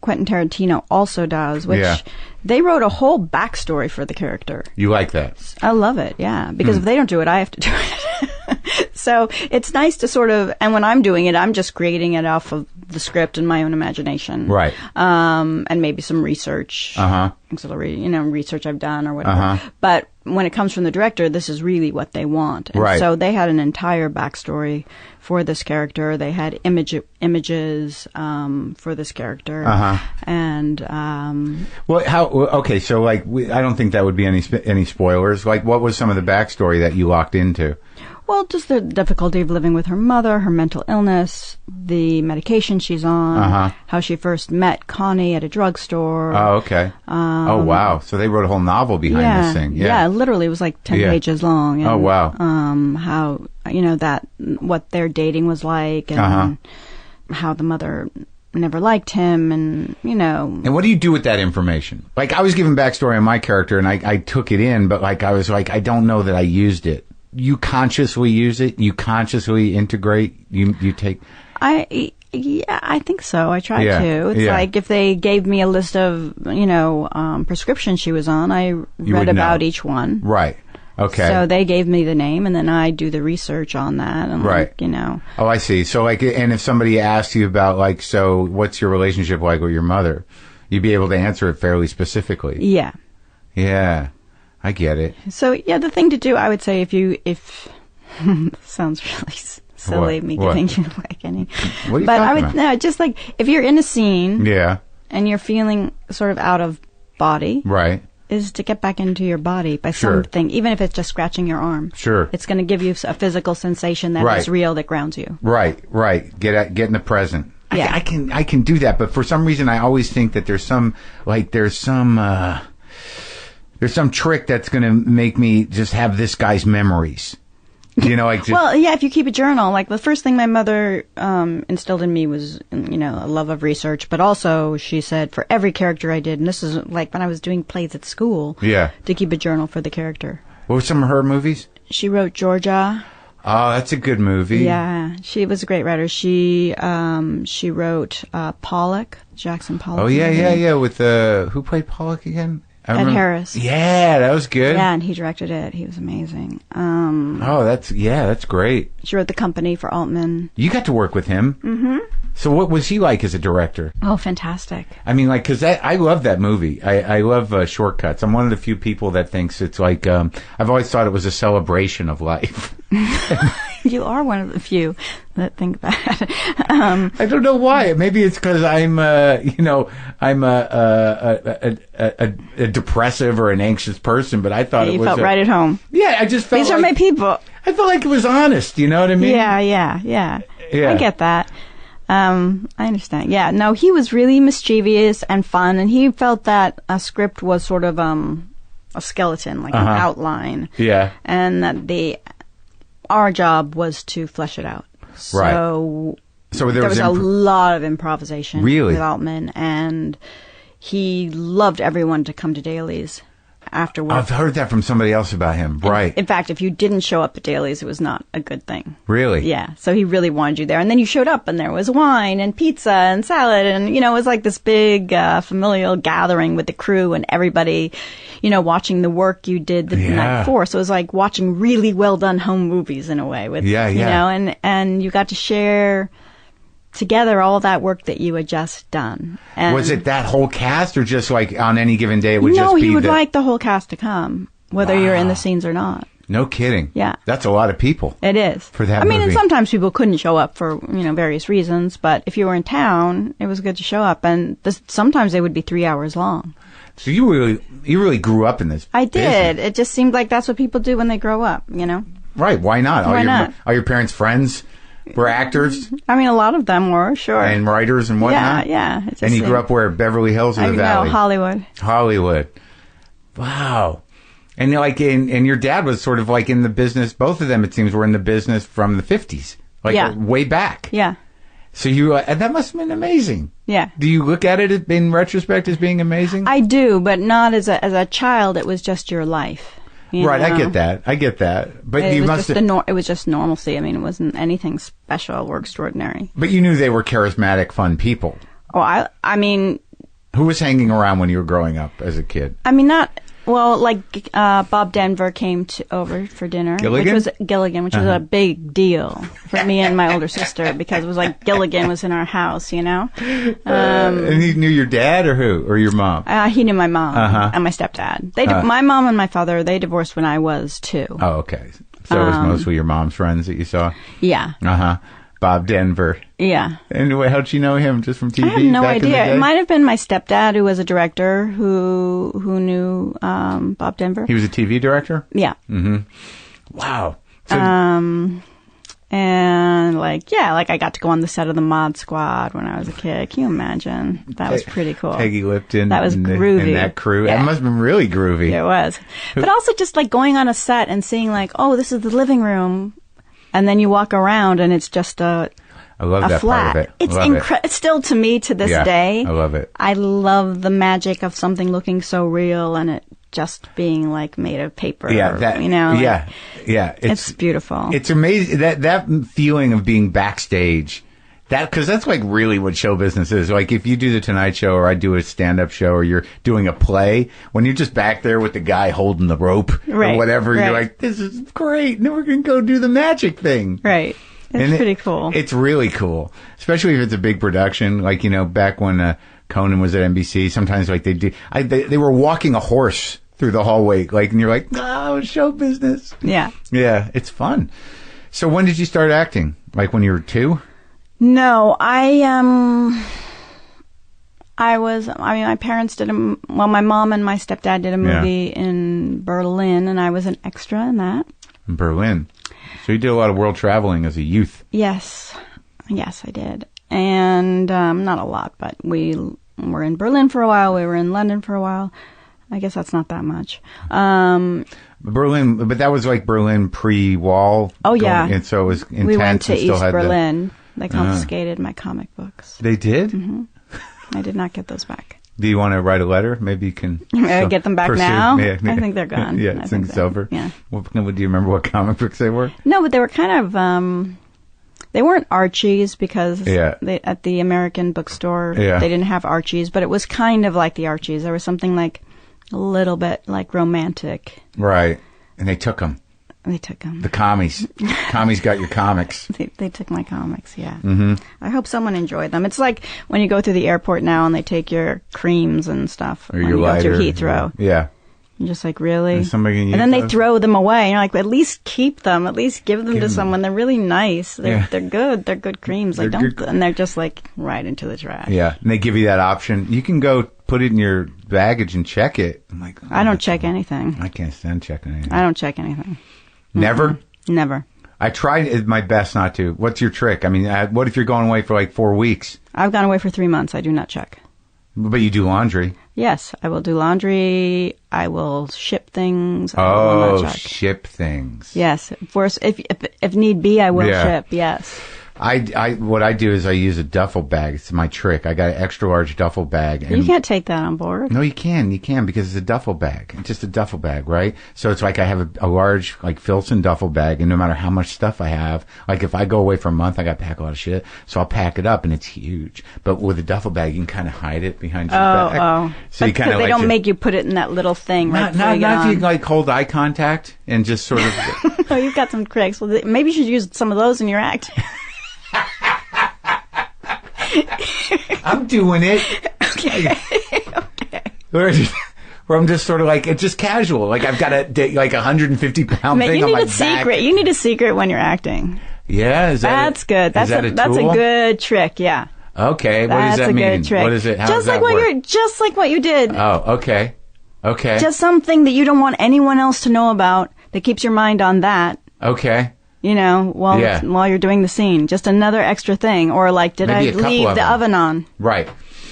Quentin Tarantino also does, which they wrote a whole backstory for the character. You like that? I love it, yeah. Because if they don't do it, I have to do it. So it's nice to sort of, and when I'm doing it, I'm just creating it off of the script and my own imagination. Right. And maybe some research, auxiliary, research I've done or whatever. But when it comes from the director, this is really what they want. And so they had an entire backstory for this character. They had images for this character. And okay, so I don't think that would be any spoilers. What was some of the backstory that you locked into? Well, just the difficulty of living with her mother, her mental illness, the medication she's on, how she first met Connie at a drugstore. Oh, okay. Oh, wow. So they wrote a whole novel behind this thing. Yeah, literally. It was 10 pages long. And, oh, wow. How, what their dating was like and how the mother never liked him and. And what do you do with that information? I was giving backstory on my character and I took it in, but I was I don't know that I used it. You consciously use it? You consciously integrate? You take... I think so. I try to. It's if they gave me a list of, prescriptions she was on, I read about each one. Right. Okay. So they gave me the name, and then I do the research on that. And right. Like, you know. Oh, I see. So, like, and if somebody asked you about, like, so what's your relationship like with your mother, you'd be able to answer it fairly specifically. Yeah. Yeah. I get it. So, yeah, the thing to do, I would say, if sounds really silly, What? me What? giving you like any. What are you but talking I would about? no, just like if you're in a scene, Yeah. and you're feeling sort of out of body, Right. is to get back into your body by Sure. something, even if it's just scratching your arm. Sure. It's going to give you a physical sensation that Right. is real, that grounds you. Right. Get in the present. Yeah. I can do that, but for some reason I always think that there's some trick that's going to make me just have this guy's memories. You know, like just, Well, yeah, if you keep a journal, like the first thing my mother instilled in me was, you know, a love of research, but also she said for every character I did, and this is like when I was doing plays at school, yeah. to keep a journal for the character. What were some of her movies? She wrote Georgia. Oh, that's a good movie. Yeah, she was a great writer. She wrote Pollock, Jackson Pollock. Oh yeah. With who played Pollock again? Ed Harris. Yeah, that was good. Yeah, and he directed it. He was amazing. That's great. She wrote The Company for Altman. You got to work with him. Mm-hmm. So what was he like as a director? Oh, fantastic. I mean, like, because I love that movie. I love Shortcuts. I'm one of the few people that thinks it's like, I've always thought it was a celebration of life. You are one of the few that think that. I don't know why. Maybe it's because I'm a depressive or an anxious person, but I thought You it was felt right at home. Yeah, I just felt These are my people. I felt like it was honest. You know what I mean? Yeah. Yeah. I get that. I understand. Yeah, no, he was really mischievous and fun, and he felt that a script was sort of a skeleton, like an outline. Yeah. And that our job was to flesh it out. So there was a lot of improvisation with Altman, and he loved everyone to come to dailies after work. I've heard that from somebody else about him. Right. In fact, if you didn't show up at dailies, it was not a good thing. Really? Yeah. So he really wanted you there. And then you showed up and there was wine and pizza and salad. And, you know, it was like this big familial gathering with the crew and everybody, you know, watching the work you did the night before. So it was like watching really well done home movies in a way with, you know, and you got to share together all that work that you had just done. And was it that whole cast, or just like on any given day it would just be he would like the whole cast to come, whether you're in the scenes or not. No kidding. Yeah. That's a lot of people. It is. For that movie. And sometimes people couldn't show up for, you know, various reasons, but if you were in town, it was good to show up, and sometimes they would be 3 hours long. So you really grew up in this I did. business. It just seemed like that's what people do when they grow up, you know? Right. Why not? Why not? Are your parents friends? Were actors? I mean, a lot of them were, sure. And writers and whatnot? Yeah. And you grew up where? Beverly Hills or the Valley? No, Hollywood. Hollywood. Wow. And like, and your dad was sort of like in the business. Both of them, it seems, were in the business from the 50s. Like way back. Yeah. So and that must have been amazing. Yeah. Do you look at it in retrospect as being amazing? I do, but not as a child. It was just your life. Right, know? I get that. But it was just normalcy. I mean, it wasn't anything special or extraordinary. But you knew they were charismatic, fun people. Oh, I mean... Who was hanging around when you were growing up as a kid? I mean, like Bob Denver came over for dinner. Gilligan? Which was a big deal for me and my older sister, because it was like Gilligan was in our house, you know? And he knew your dad or who? Or your mom? He knew my mom and my stepdad. My mom and my father, they divorced when I was 2. Oh, okay. So it was mostly your mom's friends that you saw? Yeah. Bob Denver. Yeah. And how'd you know him? Just from TV? I have no idea. It might have been my stepdad, who was a director, who knew Bob Denver. He was a TV director? Yeah. Mm-hmm. Wow. So, and I got to go on the set of the Mod Squad when I was a kid. Can you imagine? That was pretty cool. Peggy Lipton. That was groovy. And that crew. Yeah. That must have been really groovy. It was. But also just like going on a set and seeing like, oh, this is the living room. And then you walk around and it's just I love that flat. part of it. It's incredible. It's still, to me, to this day. I love it. I love the magic of something looking so real and it just being like made of paper. It's beautiful. It's amazing that feeling of being backstage Because that's like really what show business is. Like if you do the Tonight Show or I do a stand-up show or you're doing a play, when you're just back there with the guy holding the rope or whatever, you're like, this is great. Now we're going to go do the magic thing. Right. It's pretty cool. It's really cool, especially if it's a big production. Like, back when Conan was at NBC, sometimes like they were walking a horse through the hallway, like, and you're like, oh, show business. Yeah. Yeah, it's fun. So when did you start acting? Like when you were 2? No, my parents did my mom and my stepdad did a movie in Berlin, and I was an extra in that. In Berlin. So you did a lot of world traveling as a youth. Yes, I did. And not a lot, but we were in Berlin for a while, we were in London for a while. I guess that's not that much. Berlin, but that was like Berlin pre-wall. Oh, yeah. And so it was intense. We went to East Berlin. They confiscated my comic books. They did? Mm-hmm. I did not get those back. Do you want to write a letter? Maybe you can get them back now? Yeah. I think they're gone. Yeah, I think it's over. Yeah. Do you remember what comic books they were? No, but they were kind of... they weren't Archies because they, at the American bookstore, they didn't have Archies, but it was kind of like the Archies. There was something like a little bit like romantic. Right. And they took them. They took them. The commies. Commies got your comics. They took my comics, yeah. Mm-hmm. I hope someone enjoyed them. It's like when you go through the airport now and they take your creams and stuff. Or when your you lighter. go through Heathrow. Yeah. You're just like, really? And then they throw them away. And you're like, at least keep them. At least give them to someone. They're really nice. They're good. They're good creams. Like, and they're just like right into the trash. Yeah. And they give you that option. You can go put it in your baggage and check it. I'm like, I don't check anything. I can't stand checking anything. I don't check anything. Never? Mm-hmm. Never. I tried my best not to. What's your trick? I mean, what if you're going away for like 4 weeks? I've gone away for 3 months. I do not check. But you do laundry. Yes, I will do laundry. I will ship things. I will not check. Ship things. Yes. If need be, I will ship. Yes. What I do is I use a duffel bag. It's my trick. I got an extra large duffel bag. And you can't take that on board. No, you can because it's a duffel bag. It's just a duffel bag, right? So it's like I have a large like Filson duffel bag, and no matter how much stuff I have, like if I go away for a month, I got to pack a lot of shit. So I'll pack it up, and it's huge. But with a duffel bag, you can kind of hide it behind your back. Oh, so you kind of they don't make you put it in that little thing. Not if you like hold eye contact and just sort of. Oh, you've got some tricks. Well, maybe you should use some of those in your act. I'm doing it. Okay. Where I'm just sort of like, it's just casual. Like I've got a 150-pound thing on my back. You need a secret when you're acting. Yeah, that's good. That's a that's a good trick. Yeah. Okay. What does that mean? That's a good trick. What is it? How just does like that work? Just like what you did. Oh, okay. Okay. Just something that you don't want anyone else to know about that keeps your mind on that. Okay. While you're doing the scene. Just another extra thing. Or like, did I leave the oven on? Right.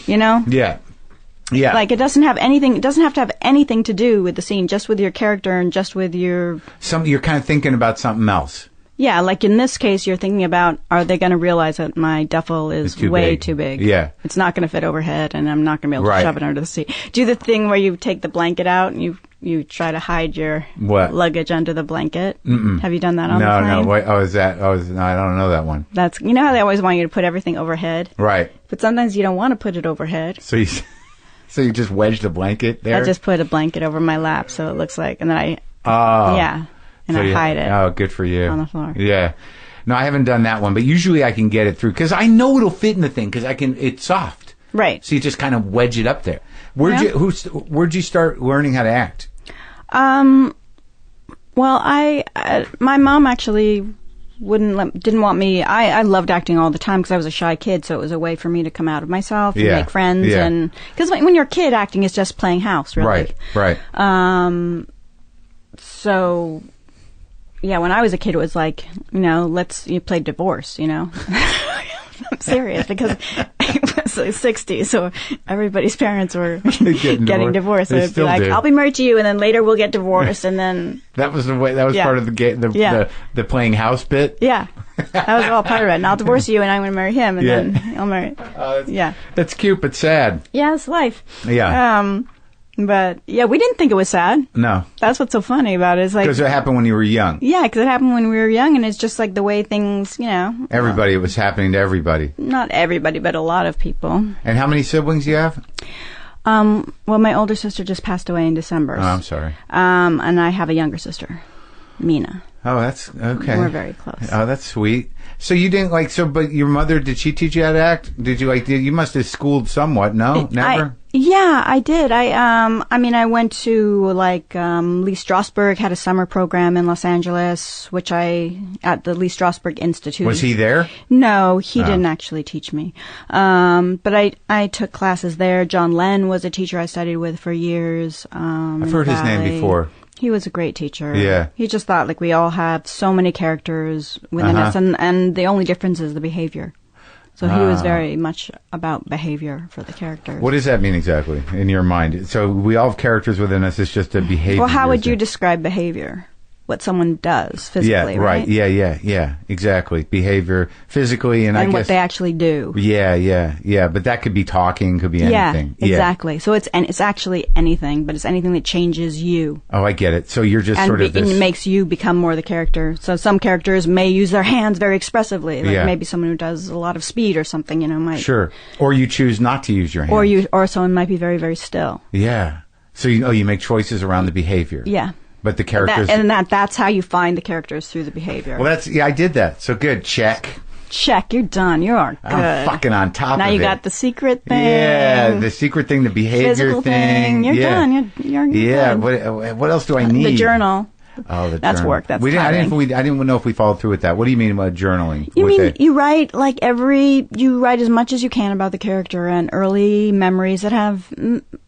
Yeah. Yeah. Like it doesn't have to have anything to do with the scene, just with your character and just with your... You're kind of thinking about something else. Yeah, like in this case, you're thinking about, are they going to realize that my duffel is way too big? Yeah. It's not going to fit overhead, and I'm not going to be able to shove it under the seat. Do the thing where you take the blanket out and you try to hide your luggage under the blanket. Mm-mm. Have you done that on the plane? No. Wait, no, I don't know that one. That's how they always want you to put everything overhead. Right. But sometimes you don't want to put it overhead. So you just wedge the blanket there? I just put a blanket over my lap so it looks like, and then and I hide it. Oh, good for you. On the floor. Yeah. No, I haven't done that one, but usually I can get it through because I know it'll fit in the thing because it's soft. Right. So you just kind of wedge it up there. Where'd you start learning how to act? Well, my mom actually didn't want me. I loved acting all the time because I was a shy kid, so it was a way for me to come out of myself and make friends. And because when you're a kid, acting is just playing house, really. Right. So, yeah, when I was a kid, it was like, you play divorce, I'm serious because it was the 60s, so everybody's parents were getting divorced. So it'd be like, I'll be married to you, and then later we'll get divorced, and then... That was part of the playing house bit? Yeah. That was all part of it. And I'll divorce you, and I'm going to marry him, and then I'll marry... That's cute, but sad. Yeah, it's life. Yeah. But, yeah, we didn't think it was sad. No. That's what's so funny about it. Because it happened when you were young. Yeah, because it happened when we were young, and it's just like the way things, Everybody, it was happening to everybody. Not everybody, but a lot of people. And how many siblings do you have? Well, my older sister just passed away in December. Oh, I'm sorry. And I have a younger sister, Mina. Oh, that's okay. We're very close. Oh, that's sweet. So you didn't but your mother, did she teach you how to act? Did you you must have schooled somewhat, no? Never? Yeah, I did. I went to Leigh Strasberg had a summer program in Los Angeles, at the Leigh Strasberg Institute. Was he there? No, he didn't actually teach me. But I took classes there. John Lenn was a teacher I studied with for years. I've heard his name before. He was a great teacher. Yeah. He just thought we all have so many characters within us, and the only difference is the behavior. So he was very much about behavior for the characters. What does that mean exactly in your mind? So we all have characters within us. It's just a behavior. Well, how would you describe behavior? What someone does physically, right? Yeah, exactly. Behavior physically, and I guess what they actually do. Yeah. But that could be talking, could be anything. Yeah, exactly. So it's actually anything, but it's anything that changes you. Oh, I get it. So you're just and it makes you become more the character. So some characters may use their hands very expressively, maybe someone who does a lot of speed or something, might. Sure. Or you choose not to use your hands. Or someone might be very, very still. Yeah. So you make choices around the behavior. Yeah. But the characters... That's how you find the characters through the behavior. Well, I did that. So good. Check. You're done. You are good. I'm fucking on top of it. Now you got the secret thing. Yeah, the secret thing, the behavior physical thing. You're done. You're yeah, good. what else do I need? The journal. Oh, that's journal. Work. That's I didn't know if we followed through with that. What do you mean about journaling? You write you write as much as you can about the character and early memories that have,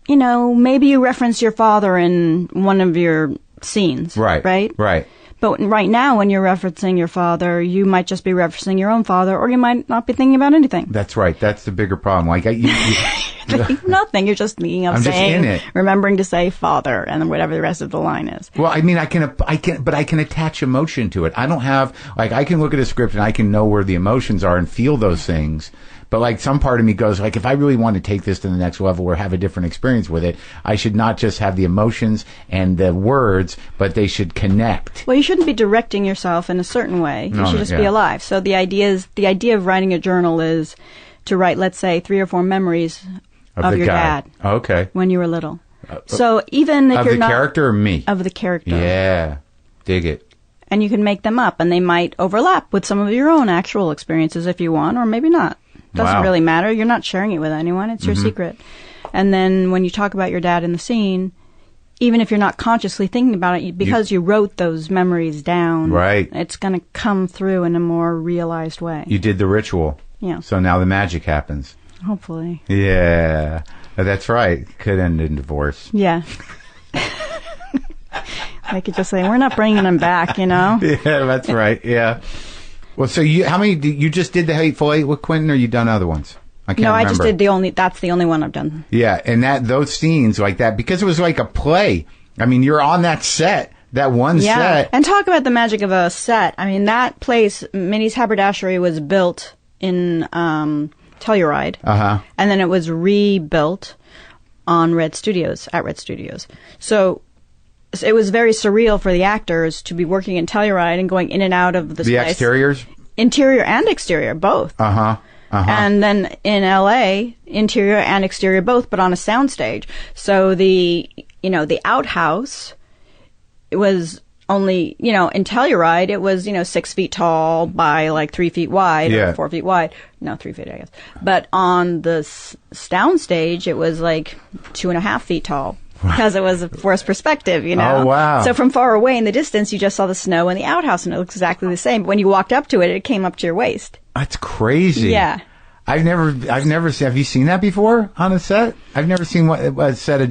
maybe you reference your father in one of your scenes. Right. But right now, when you're referencing your father, you might just be referencing your own father, or you might not be thinking about anything. That's right. That's the bigger problem. Nothing. You're just thinking of remembering to say father, and then whatever the rest of the line is. Well, I mean, I can attach emotion to it. I don't have I can look at a script and I can know where the emotions are and feel those things. But some part of me goes if I really want to take this to the next level or have a different experience with it, I should not just have the emotions and the words, but they should connect. Well, you shouldn't be directing yourself in a certain way. You should just be alive. So the idea of writing a journal is to write, let's say, 3 or 4 memories of your dad. Okay. When you were little. So even if you're not... Of the character or me? Of the character. Yeah. Dig it. And you can make them up, and they might overlap with some of your own actual experiences if you want, or maybe not. Doesn't really matter. You're not sharing it with anyone. It's your secret. And then when you talk about your dad in the scene, even if you're not consciously thinking about it, because you wrote those memories down, it's going to come through in a more realized way. You did the ritual. Yeah. So now the magic happens. Hopefully. Yeah. That's right. Could end in divorce. Yeah. I could just say, we're not bringing them back, Yeah, that's right. Yeah. Well, so how many, you just did the Hateful Eight with Quentin, or you done other ones? I can't remember. I just did that's the only one I've done. Yeah, and those scenes like that, because it was like a play. I mean, you're on that set, that one set. And talk about the magic of a set. I mean, that place, Minnie's Haberdashery, was built in Telluride. And then it was rebuilt at Red Studios. So it was very surreal for the actors to be working in Telluride and going in and out of this place. Exteriors? Interior and exterior, both. And then in LA, interior and exterior both, but on a soundstage. So the outhouse, it was only, in Telluride, it was, 6 feet tall by 3 feet wide, or 4 feet wide. No, 3 feet, I guess. But on the soundstage, it was 2.5 feet tall. Because it was a forced perspective, Oh, wow. So from far away in the distance, you just saw the snow and the outhouse, and it looked exactly the same. But when you walked up to it, it came up to your waist. That's crazy. Yeah. I've never seen, have you seen that before on a set? I've never seen a set of,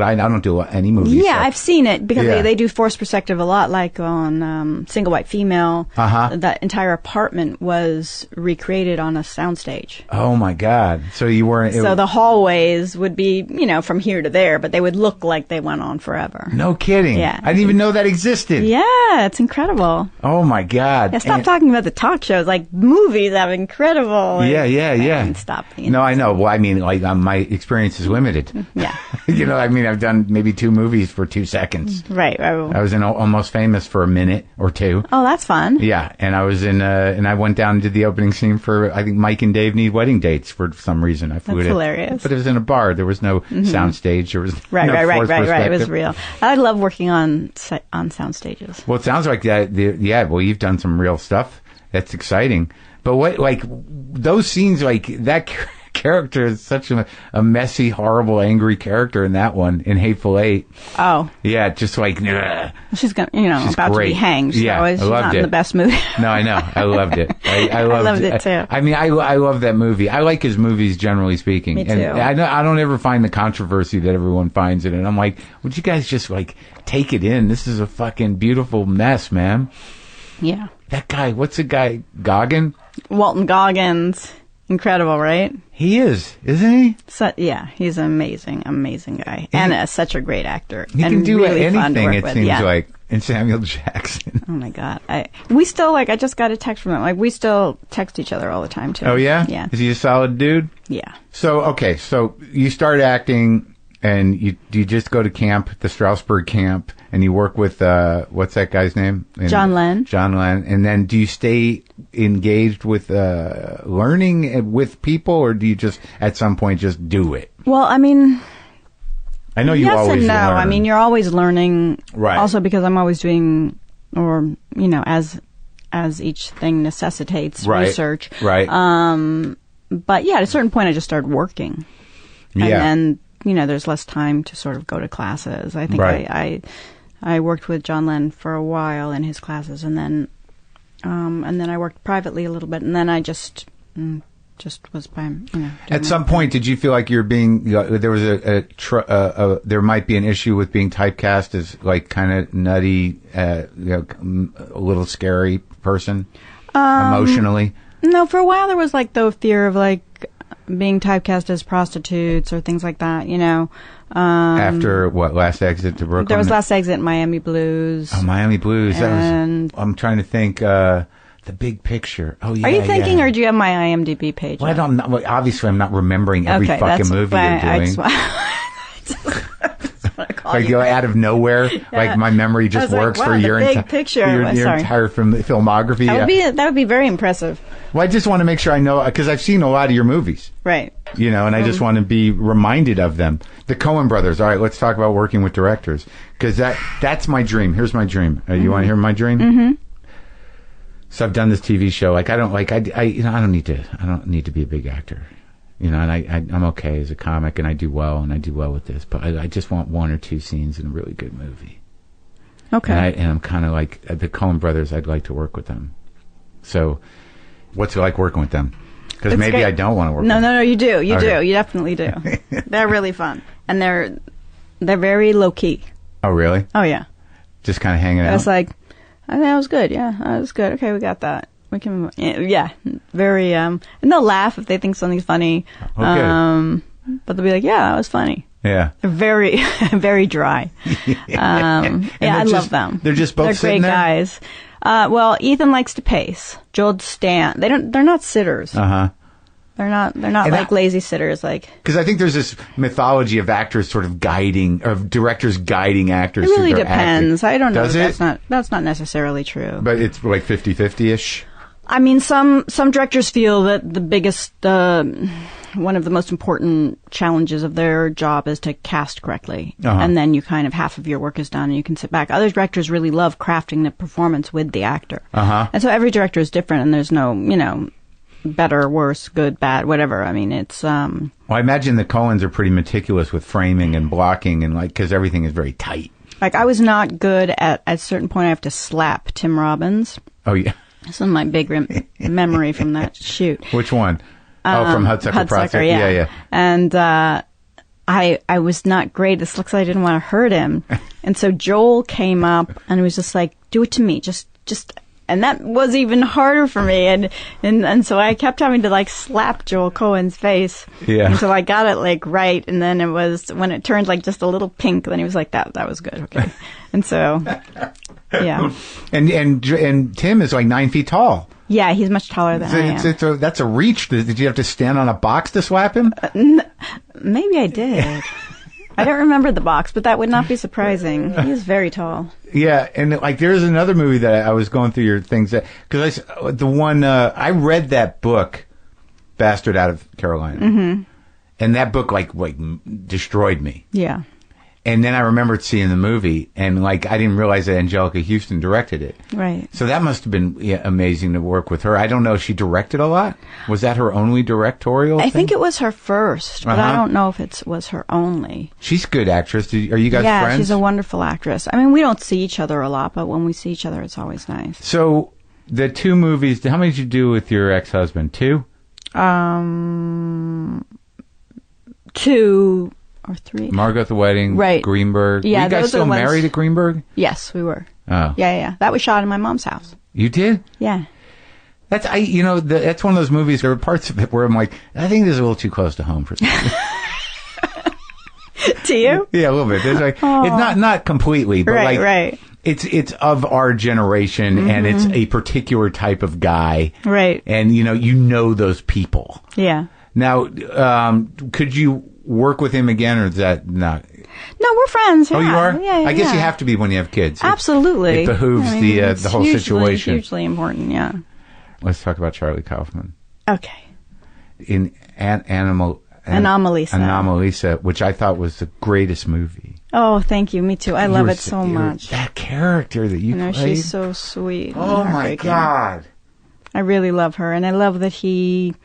I don't do any movies. Yeah, so. I've seen it because they do forced perspective a lot, like on Single White Female. That entire apartment was recreated on a soundstage. Oh my God. So you weren't. So the hallways would be, from here to there, but they would look like they went on forever. No kidding. Yeah. I didn't even know that existed. Yeah, it's incredible. Oh my God. Yeah, stop talking about the talk shows. Movies have incredible. Yeah. yeah. I mean, stop. No, I know. Well, I mean, like, my experience is limited. Yeah. I mean, I've done maybe 2 movies for 2 seconds. Right. I was in Almost Famous for a minute or 2. Oh, that's fun. Yeah, and I was and I went down and did the opening scene for, I think, Mike and Dave Need Wedding Dates for some reason. I flew That's it. hilarious. But it was in a bar. There was no soundstage. There was Right. It was perspective. real. I love working on sound stages. Well, it sounds like that. Well, you've done some real stuff. That's exciting. But what, like, those scenes, like, that character is such a messy, horrible, angry character in that one, in Hateful Eight. Oh. Yeah, just like, ugh. She's gonna, She's about great. to be hanged. Yeah, so I she's loved not it. in the best mood. No, I know. I loved it. I loved it too. I mean, I love that movie. I like his movies, generally speaking. Me too. And I don't ever find the controversy that everyone finds in it. I'm like, would you guys just, like, take it in? This is a fucking beautiful mess, man. Yeah. That guy, what's the guy? Goggin? Walton Goggins. Incredible, right? He is, isn't he? So, yeah, he's an amazing guy. And such a great actor. He and can do really anything, fun to work it with. seems Yeah. like, in Samuel Jackson. Oh, my God. We still, I just got a text from him. Like, we still text each other all the time, too. Oh, yeah? Yeah. Is he a solid dude? Yeah. So you start acting, and you just go to camp, the Strasbourg camp, and you work with, what's that guy's name? John Lenn. John Lenn. And then do you stay engaged with learning with people, or do you just, at some point, just do it? Well, I mean... I know you yes always and no. learn. I mean, you're always learning. Right. Also because I'm always doing, or, as each thing necessitates research. Right. But yeah, at a certain point, I just started working. Yeah. And there's less time to sort of go to classes. I think Right. I worked with John Lenn for a while in his classes, and then I worked privately a little bit, and then I just was by At some point, did you feel like you're being there was there might be an issue with being typecast as, like, kind of nutty, a little scary person emotionally? No, for a while there was, like, the fear of, like, being typecast as prostitutes or things like that, After what, Last Exit to Brooklyn? There was Last Exit, Miami Blues. Oh, Miami Blues. And I'm trying to think. The Big Picture. Oh, yeah. Are you thinking, or do you have my IMDb page? Well, I don't know. Well, obviously, I'm not remembering every fucking movie you're doing. Like, you out of nowhere, like, my memory just works like, for wow, your Big Picture. your entire filmography. That would be very impressive. Well, I just want to make sure I know, because I've seen a lot of your movies. Right. And I just want to be reminded of them. The Coen brothers. All right, let's talk about working with directors, because that's my dream. Here's my dream. You want to hear my dream? Mm-hmm. So I've done this TV show. Like, I don't need to be a big actor. And I'm okay as a comic, and I do well with this. But I just want 1 or 2 scenes in a really good movie. Okay. And I'm kind of like the Coen brothers. I'd like to work with them. So, what's it like working with them? Because maybe great. I don't want to work with them. No, you do. You do. You definitely do. They're really fun. And they're very low-key. Oh, really? Oh, yeah. Just kind of hanging out? I was like, I think that was good. Yeah, that was good. Okay, we got that. We can, yeah, very, and they'll laugh if they think something's funny. Okay. But they'll be like, yeah, that was funny. Yeah. They're very, very dry. I love them. They're just both They're great guys. Well, Ethan likes to pace. Joel Stan. They're not sitters. Uh-huh. They're not like lazy sitters, like. Because I think there's this mythology of actors sort of directors guiding actors. It really through their depends. Acting. I don't know. Does it? That's not necessarily true. But it's like 50-50-ish? I mean, some directors feel that the biggest, one of the most important challenges of their job is to cast correctly. Uh-huh. And then you kind of, half of your work is done and you can sit back. Other directors really love crafting the performance with the actor. Uh-huh. And so every director is different, and there's no, better, worse, good, bad, whatever. I mean, it's... Well, I imagine the Coens are pretty meticulous with framing and blocking, and because everything is very tight. Like, I was not good at a certain point, I have to slap Tim Robbins. Oh, yeah. This is my big memory from that shoot. Which one? From Hudsucker Prospect. Yeah. And I was not great. This looks like I didn't want to hurt him. And so Joel came up and was just like, do it to me. Just... And that was even harder for me. And so I kept having to, like, slap Joel Coen's face. Yeah. Until I got it, like, right. And then it was, when it turned, like, just a little pink, then he was like, that was good. Okay. And so, yeah. And Tim is like 9 feet tall. Yeah, he's much taller than I am. That's a reach. Did you have to stand on a box to slap him? Maybe I did. I don't remember the box, but that would not be surprising. He is very tall. Yeah, and like there's another movie that I was going through your things that because I read that book, Bastard Out of Carolina, and that book like destroyed me. Yeah. And then I remembered seeing the movie, and like I didn't realize that Angelica Houston directed it. Right. So that must have been amazing to work with her. I don't know if she directed a lot. Was that her only directorial thing? I think it was her first, but I don't know if it was her only. She's a good actress. Are you guys friends? Yeah, she's a wonderful actress. I mean, we don't see each other a lot, but when we see each other, it's always nice. So the 2 movies, how many did you do with your ex-husband? 2? 2 or 3. Margot at the Wedding, right. Greenberg. Yeah, were you guys still married at Greenberg? Yes, we were. Oh. Yeah. That was shot in my mom's house. You did? Yeah. That's that's one of those movies. There were parts of it where I'm like, I think this is a little too close to home for me. To you? Yeah, a little bit. It's like it's not completely, but right. It's of our generation, and it's a particular type of guy, right? And you know those people. Yeah. Now, could you work with him again, or is that not? No, we're friends. Yeah. Oh, you are? Yeah. I guess you have to be when you have kids. Absolutely. It behooves the whole situation. Hugely important. Yeah. Let's talk about Charlie Kaufman. Okay. In Anomalisa, which I thought was the greatest movie. Oh, thank you. Me too. I love it so much. That character that you played. She's so sweet. Oh my God. I really love her, and I love that he,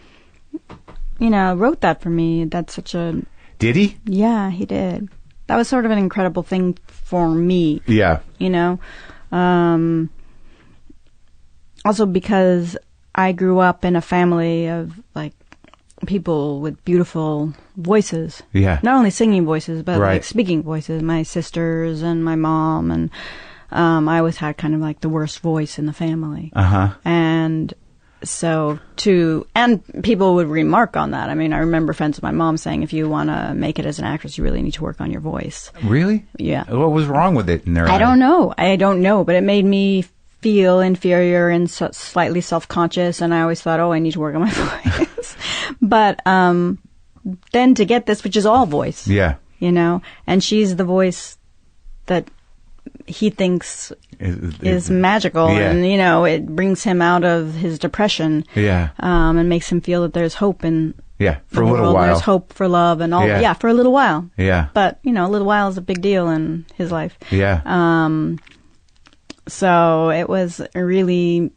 wrote that for me. That's such a. Did he? Yeah, he did. That was sort of an incredible thing for me. Yeah. Also because I grew up in a family of like people with beautiful voices. Yeah. Not only singing voices, but like speaking voices. My sisters and my mom, and I always had kind of like the worst voice in the family. And so and people would remark on that. I mean, I remember friends of my mom saying, if you want to make it as an actress, you really need to work on your voice. Really? Yeah. What was wrong with it in their eyes? I don't know, but it made me feel inferior and slightly self-conscious, and I always thought, I need to work on my voice. But then to get this, which is all voice. Yeah. And she's the voice that he thinks is magical, and it brings him out of his depression, and makes him feel that there's hope in for a little while. There's hope for love and all, for a little while. Yeah, but a little while is a big deal in his life. Yeah. So it was really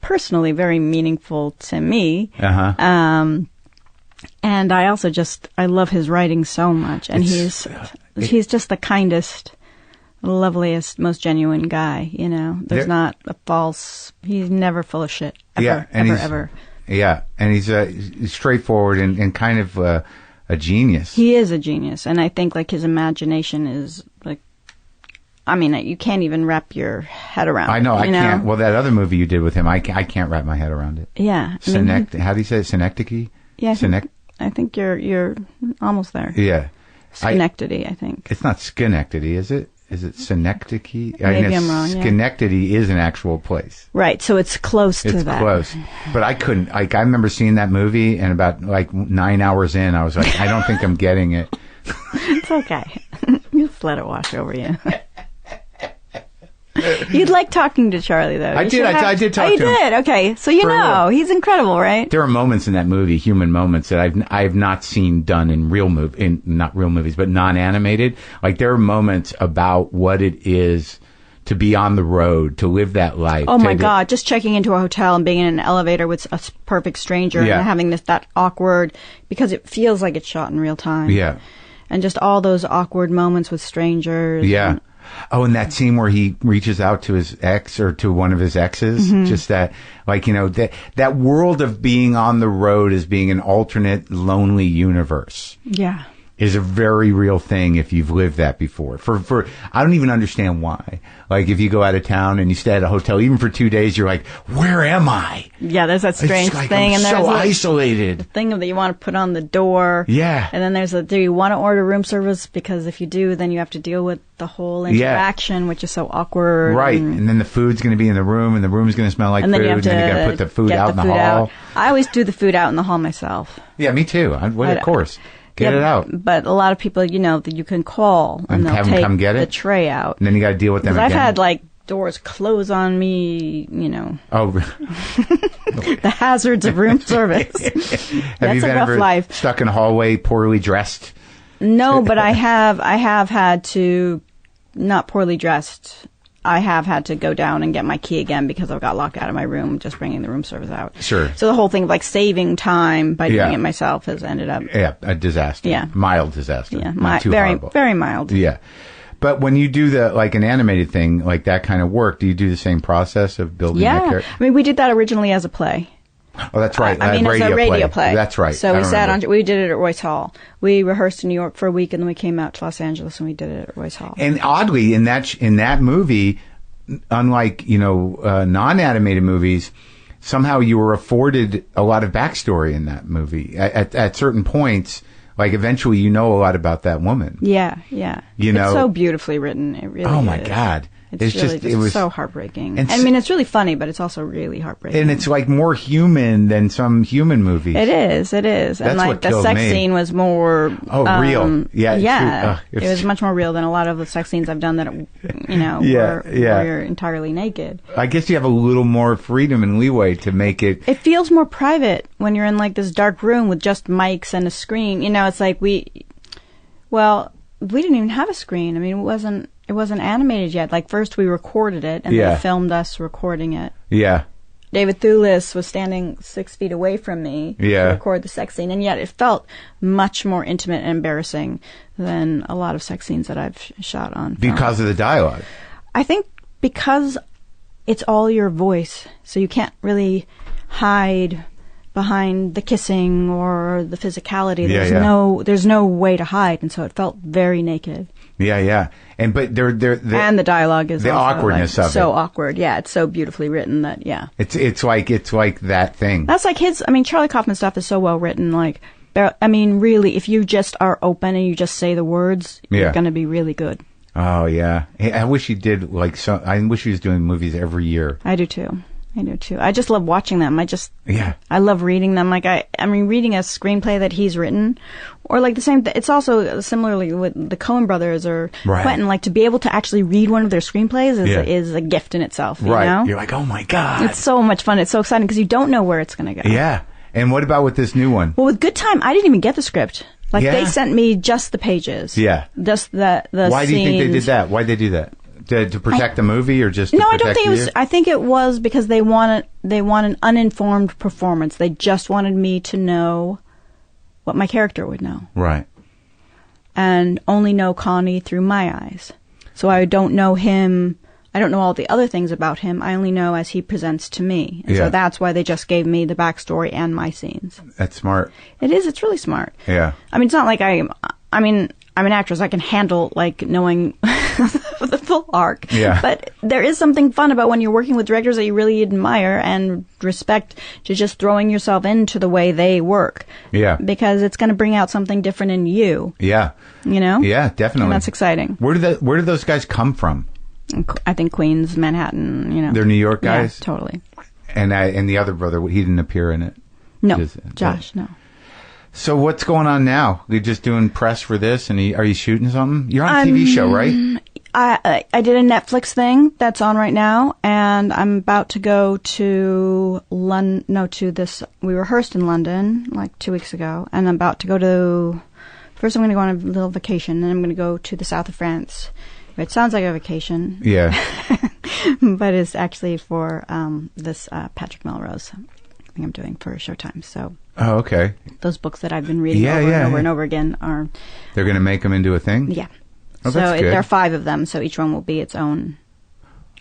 personally very meaningful to me. And I also I love his writing so much, and he's just the kindest, loveliest, most genuine guy. There's not a false. He's never full of shit. Ever. Yeah, and he's straightforward and kind of a genius. He is a genius, and I think his imagination is you can't even wrap your head around it. I know, I can't. Well, that other movie you did with him, I can't wrap my head around it. Yeah. How do you say it? Synecdoche? Yeah. I think you're almost there. Yeah. Schenectady, I think. It's not Schenectady, is it? Is it Synecdoche? Maybe I'm wrong, Schenectady is an actual place. Right, so it's close to that. It's close. But I couldn't, I remember seeing that movie, and about 9 hours in, I was like, I don't think I'm getting it. It's okay. Just let it wash over you. You'd like talking to Charlie, though. I did talk to him. Oh, you did? Okay. So he's incredible, right? There are moments in that movie, human moments, that I've not seen done in not real movies, but non-animated. There are moments about what it is to be on the road, to live that life. Oh my God! Just checking into a hotel and being in an elevator with a perfect stranger and having that awkward, because it feels like it's shot in real time. Yeah. And just all those awkward moments with strangers. Yeah. And that scene where he reaches out to his ex or to one of his exes, just that, that world of being on the road as being an alternate lonely universe. Yeah. is a very real thing if you've lived that before. For I don't even understand why. Like, if you go out of town and you stay at a hotel, even for 2 days, you're like, where am I? Yeah, there's that strange thing. I'm and so there's isolated. The thing that you want to put on the door. Yeah. And then do you want to order room service? Because if you do, then you have to deal with the whole interaction, which is so awkward. Right. And then the food's going to be in the room, and the room's going to smell like food, and then you got to put the food out in the hall. I always do the food out in the hall myself. Yeah, me too. Of course. Get it out. But a lot of people, that you can call and they'll take come get the tray out. And then you got to deal with them again. I've had doors close on me, Oh. The hazards of room service. Have you been rough life. Stuck in a hallway, poorly dressed? No, but I have had to, not poorly dressed. I have had to go down and get my key again because I got locked out of my room just bringing the room service out. Sure. So the whole thing of saving time by doing it myself has ended up... Yeah, a disaster. Yeah. Mild disaster. Yeah. Not too horrible. Very mild. Yeah. But when you do an animated thing, like that kind of work, do you do the same process of building that character? I mean, we did that originally as a play. Oh, that's right. As a radio play. That's right. So we did it at Royce Hall. We rehearsed in New York for a week, and then we came out to Los Angeles, and we did it at Royce Hall. And oddly, in that movie, unlike non-animated movies, somehow you were afforded a lot of backstory in that movie. At certain points, eventually, a lot about that woman. Yeah. It's so beautifully written. It really. Oh my God. It was so heartbreaking. I mean, it's really funny, but it's also really heartbreaking. And it's more human than some human movies. It is. That's and what the sex scene was more... real. Yeah. It was much more real than a lot of the sex scenes I've done that, were entirely naked. I guess you have a little more freedom and leeway to make it... It feels more private when you're in this dark room with just mics and a screen. It's we didn't even have a screen. I mean, it wasn't animated yet. First we recorded it, and they filmed us recording it. Yeah. David Thewlis was standing 6 feet away from me to record the sex scene, and yet it felt much more intimate and embarrassing than a lot of sex scenes that I've shot on film. Because of the dialogue? I think because it's all your voice, so you can't really hide behind the kissing or the physicality. There's no way to hide, and so it felt very naked. Yeah. And the dialogue is the also awkwardness of so it. awkward. Yeah, it's so beautifully written that it's like that thing. That's Charlie Kaufman stuff is so well written. Really, if you just are open and you just say the words, you're going to be really good. Oh yeah, I wish he did I wish he was doing movies every year. I do too. I just love watching them. I love reading them. Reading a screenplay that he's written, or the same. It's also similarly with the Coen brothers or Quentin. To be able to actually read one of their screenplays is a gift in itself. You know? You're oh my God, it's so much fun. It's so exciting because you don't know where it's going to go. Yeah. And what about with this new one? Well, with Good Time, I didn't even get the script. They sent me just the pages. Yeah. Just the Why scenes. do you think they did that? Why'd they do that? To protect the movie, or just to no? I protect don't think it was. I think it was because they want an uninformed performance. They just wanted me to know what my character would know, right? And only know Connie through my eyes. So I don't know him. I don't know all the other things about him. I only know as he presents to me. And so that's why they just gave me the backstory and my scenes. That's smart. It is. It's really smart. Yeah. It's not like I'm an actress. I can handle knowing the full arc. Yeah. But there is something fun about when you're working with directors that you really admire and respect, to just throwing yourself into the way they work. Yeah. Because it's going to bring out something different in you. Yeah. Yeah, definitely. And that's exciting. Where did those guys come from? I think Queens, Manhattan. They're New York guys. Yeah, totally. And the other brother, he didn't appear in it. No, Josh. No. So what's going on now? You're just doing press for this, and are you shooting something? You're on a TV show, right? I did a Netflix thing that's on right now, and I'm about to go to London. No, to this. We rehearsed in London 2 weeks ago, and I'm about to go to. First, I'm going to go on a little vacation, then I'm going to go to the south of France. It sounds like a vacation. Yeah. But it's actually for this Patrick Melrose thing I'm doing for Showtime. So. Oh, okay. Those books that I've been reading over and over again are... They're going to make them into a thing? Yeah. Oh, so that's good. there are 5 of them, so each one will be its own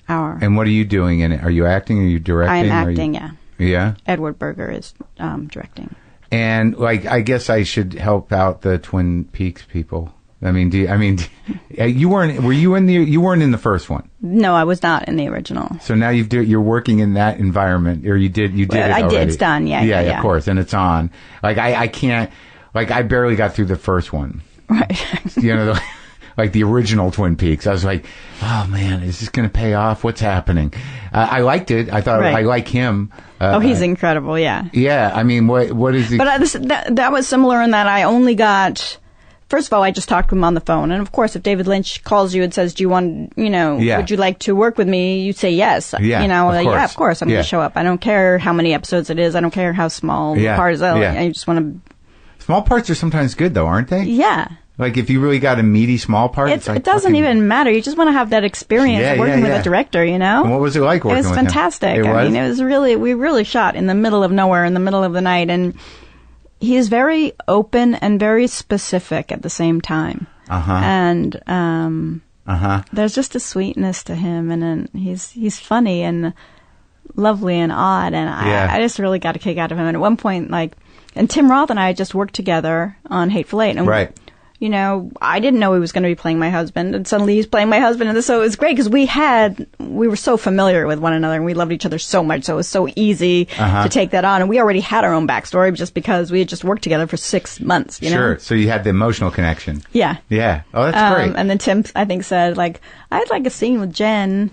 hour. And what are you doing in it? Are you acting? Are you directing? I'm acting, yeah. Yeah? Edward Berger is directing. And like, I guess I should help out the Twin Peaks people. I mean, you weren't in the first one? No, I was not in the original. So now you're working in that environment, or you did it already. I did. It's done. Yeah, of course, and it's on. Like I can't. Like I barely got through the first one. Right. You know, like the original Twin Peaks. I was like, oh man, is this going to pay off? What's happening? I liked it. I thought I like him. He's incredible. Yeah. Yeah. I mean, what is he? But that was similar in that I only got. First of all, I just talked to him on the phone. And of course, if David Lynch calls you and says, do you want, would you like to work with me? You say yes. Yeah, of course, I'm going to show up. I don't care how many episodes it is. I don't care how small the part is. I just want to. Small parts are sometimes good, though, aren't they? Yeah. Like, if you really got a meaty small part, it's like it doesn't even matter. You just want to have that experience of working with a director, And what was it like working with him? It was fantastic. We really shot in the middle of nowhere, in the middle of the night, and he's very open and very specific at the same time. And there's just a sweetness to him, and he's funny and lovely and odd, and I just really got a kick out of him. And at one point, and Tim Roth and I just worked together on Hateful Eight. And right. I didn't know he was going to be playing my husband, and suddenly he's playing my husband. And so it was great because we were so familiar with one another, and we loved each other so much. So it was so easy to take that on. And we already had our own backstory just because we had just worked together for 6 months. Sure. So you had the emotional connection. Yeah. Yeah. Oh, that's great. And then Tim, I think, said, I'd like a scene with Jen.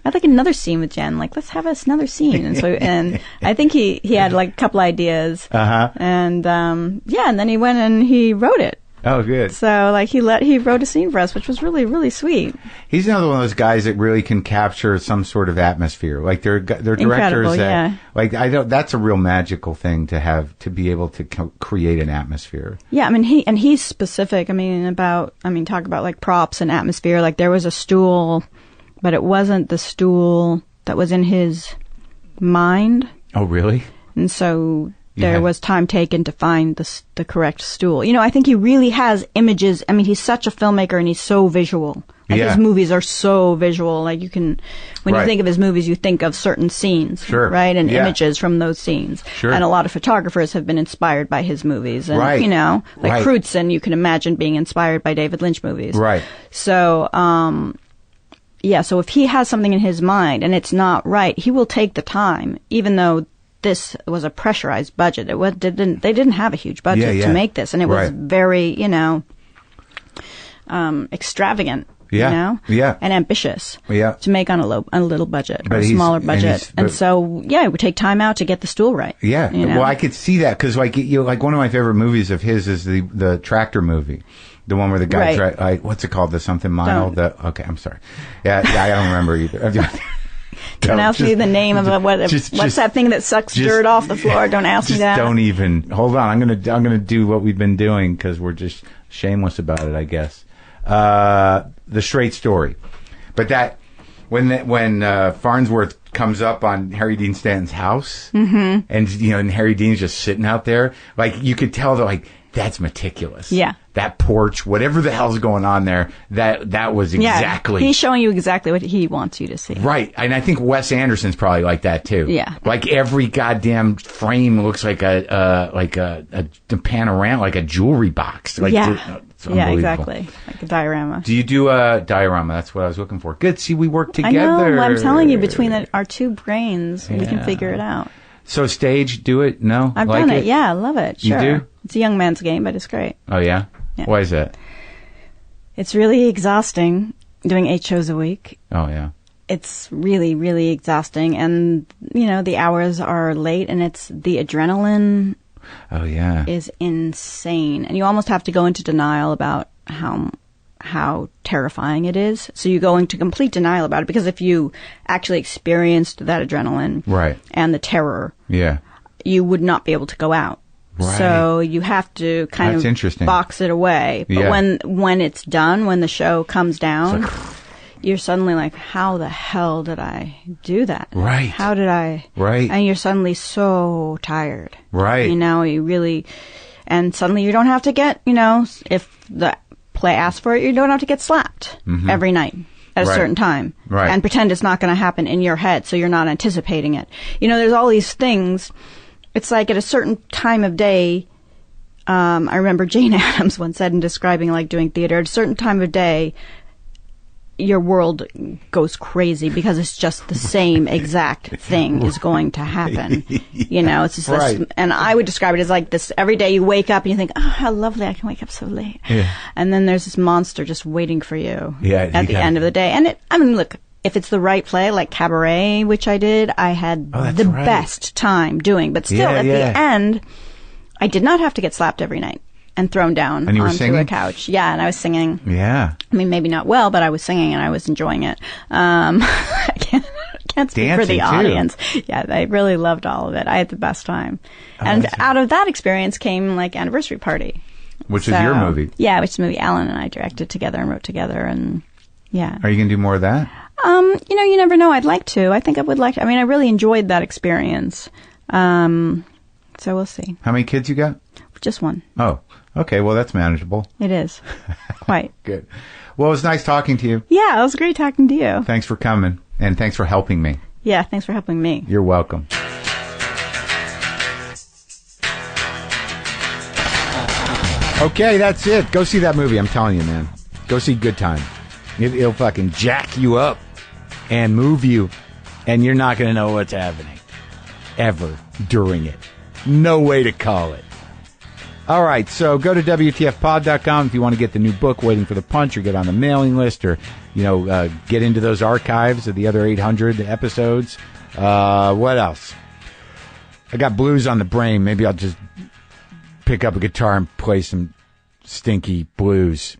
I'd like another scene with Jen. Let's have another scene. And I think he had a couple ideas. And and then he went and he wrote it. Oh, good. So he wrote a scene for us, which was really, really sweet. He's another one of those guys that really can capture some sort of atmosphere. Like they're directors that that's a real magical thing to have, to be able to create an atmosphere. Yeah, I mean he's specific. Talk about props and atmosphere. Like there was a stool, but it wasn't the stool that was in his mind. Oh, really? And so there was time taken to find the correct stool. I think he really has images. I mean, he's such a filmmaker, and he's so visual. His movies are so visual. When you think of his movies, you think of certain scenes, right? And images from those scenes. Sure. And a lot of photographers have been inspired by his movies. And, Crutzen, you can imagine being inspired by David Lynch movies. Right. So, so if he has something in his mind and it's not right, he will take the time, even though this was a pressurized budget. They didn't have a huge budget to make this, and it was very, extravagant, and ambitious to make on a little budget, or a smaller budget. And so, it would take time out to get the stool right. Yeah. Well, I could see that because, one of my favorite movies of his is the tractor movie. The one where the guy, what's it called? The something mile? Okay, I'm sorry. Yeah, I don't remember either. Don't ask me the name of what's that thing that sucks dirt off the floor. Don't ask me that. Don't even. Hold on. I'm gonna do what we've been doing because we're just shameless about it, I guess. The Straight Story, but that when Farnsworth comes up on Harry Dean Stanton's house, and and Harry Dean's just sitting out there, you could tell that that's meticulous. Yeah. That porch, whatever the hell's going on there, that was exactly. He's showing you exactly what he wants you to see. Right. And I think Wes Anderson's probably like that too. Yeah. Every goddamn frame looks like a panorama, like a jewelry box. It's exactly. Like a diorama. Do you do a diorama? That's what I was looking for. Good. See, we work together. I know. I'm telling you, between our two brains, we can figure it out. So stage, do it? No? I've done it. Yeah, I love it. Sure. You do? It's a young man's game, but it's great. Oh, yeah? Why is that? It's really exhausting doing 8 shows a week. Oh, yeah. It's really, really exhausting. And, the hours are late, and it's the adrenaline. Oh, yeah. Is insane. And you almost have to go into denial about how terrifying it is. So you go into complete denial about it, because if you actually experienced that adrenaline and the terror, you would not be able to go out. Right. So you have to kind of box it away. But when it's done, when the show comes down, you're suddenly like, how the hell did I do that? Right. How did I? Right. And you're suddenly so tired. Right. And suddenly you don't have to get, if the play asks for it, you don't have to get slapped every night at a certain time and pretend it's not going to happen in your head, so you're not anticipating it. There's all these things it's like at a certain time of day, I remember Jane Addams once said in describing like doing theater, at a certain time of day, your world goes crazy because it's just the same exact thing is going to happen. You know, it's just this, and I would describe it as like this, every day you wake up and you think, oh, how lovely, I can wake up so late. Yeah. And then there's this monster just waiting for you at the end of the day. And I mean, look, if it's the right play, like Cabaret, which I did, I had the best time doing. But still, at the end, I did not have to get slapped every night and thrown down onto a couch. Yeah, and I was singing. Yeah. I mean, maybe not well, but I was singing and I was enjoying it. I can't speak for the audience. Too. Yeah, I really loved all of it. I had the best time. And out of that experience came like Anniversary Party. Which is your movie. Yeah, which is a movie Alan and I directed together and wrote together. And yeah. Are you going to do more of that? You know, you never know. I'd like to. I think I would like to. I mean, I really enjoyed that experience. So we'll see. How many kids you got? Just one. Oh, okay. Well, that's manageable. It is. Quite. Good. Well, it was nice talking to you. Yeah, it was great talking to you. Thanks for coming, and thanks for helping me. Yeah, thanks for helping me. You're welcome. Okay, that's it. Go see that movie. I'm telling you, man. Go see Good Time. It'll fucking jack you up and move you, and you're not going to know what's happening ever during it. No way to call it. All right, so go to WTFpod.com if you want to get the new book, Waiting for the Punch, or get on the mailing list, or, you know, get into those archives of the other 800 episodes. What else? I got blues on the brain. Maybe I'll just pick up a guitar and play some stinky blues.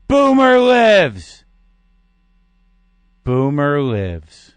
Boomer lives. Boomer lives.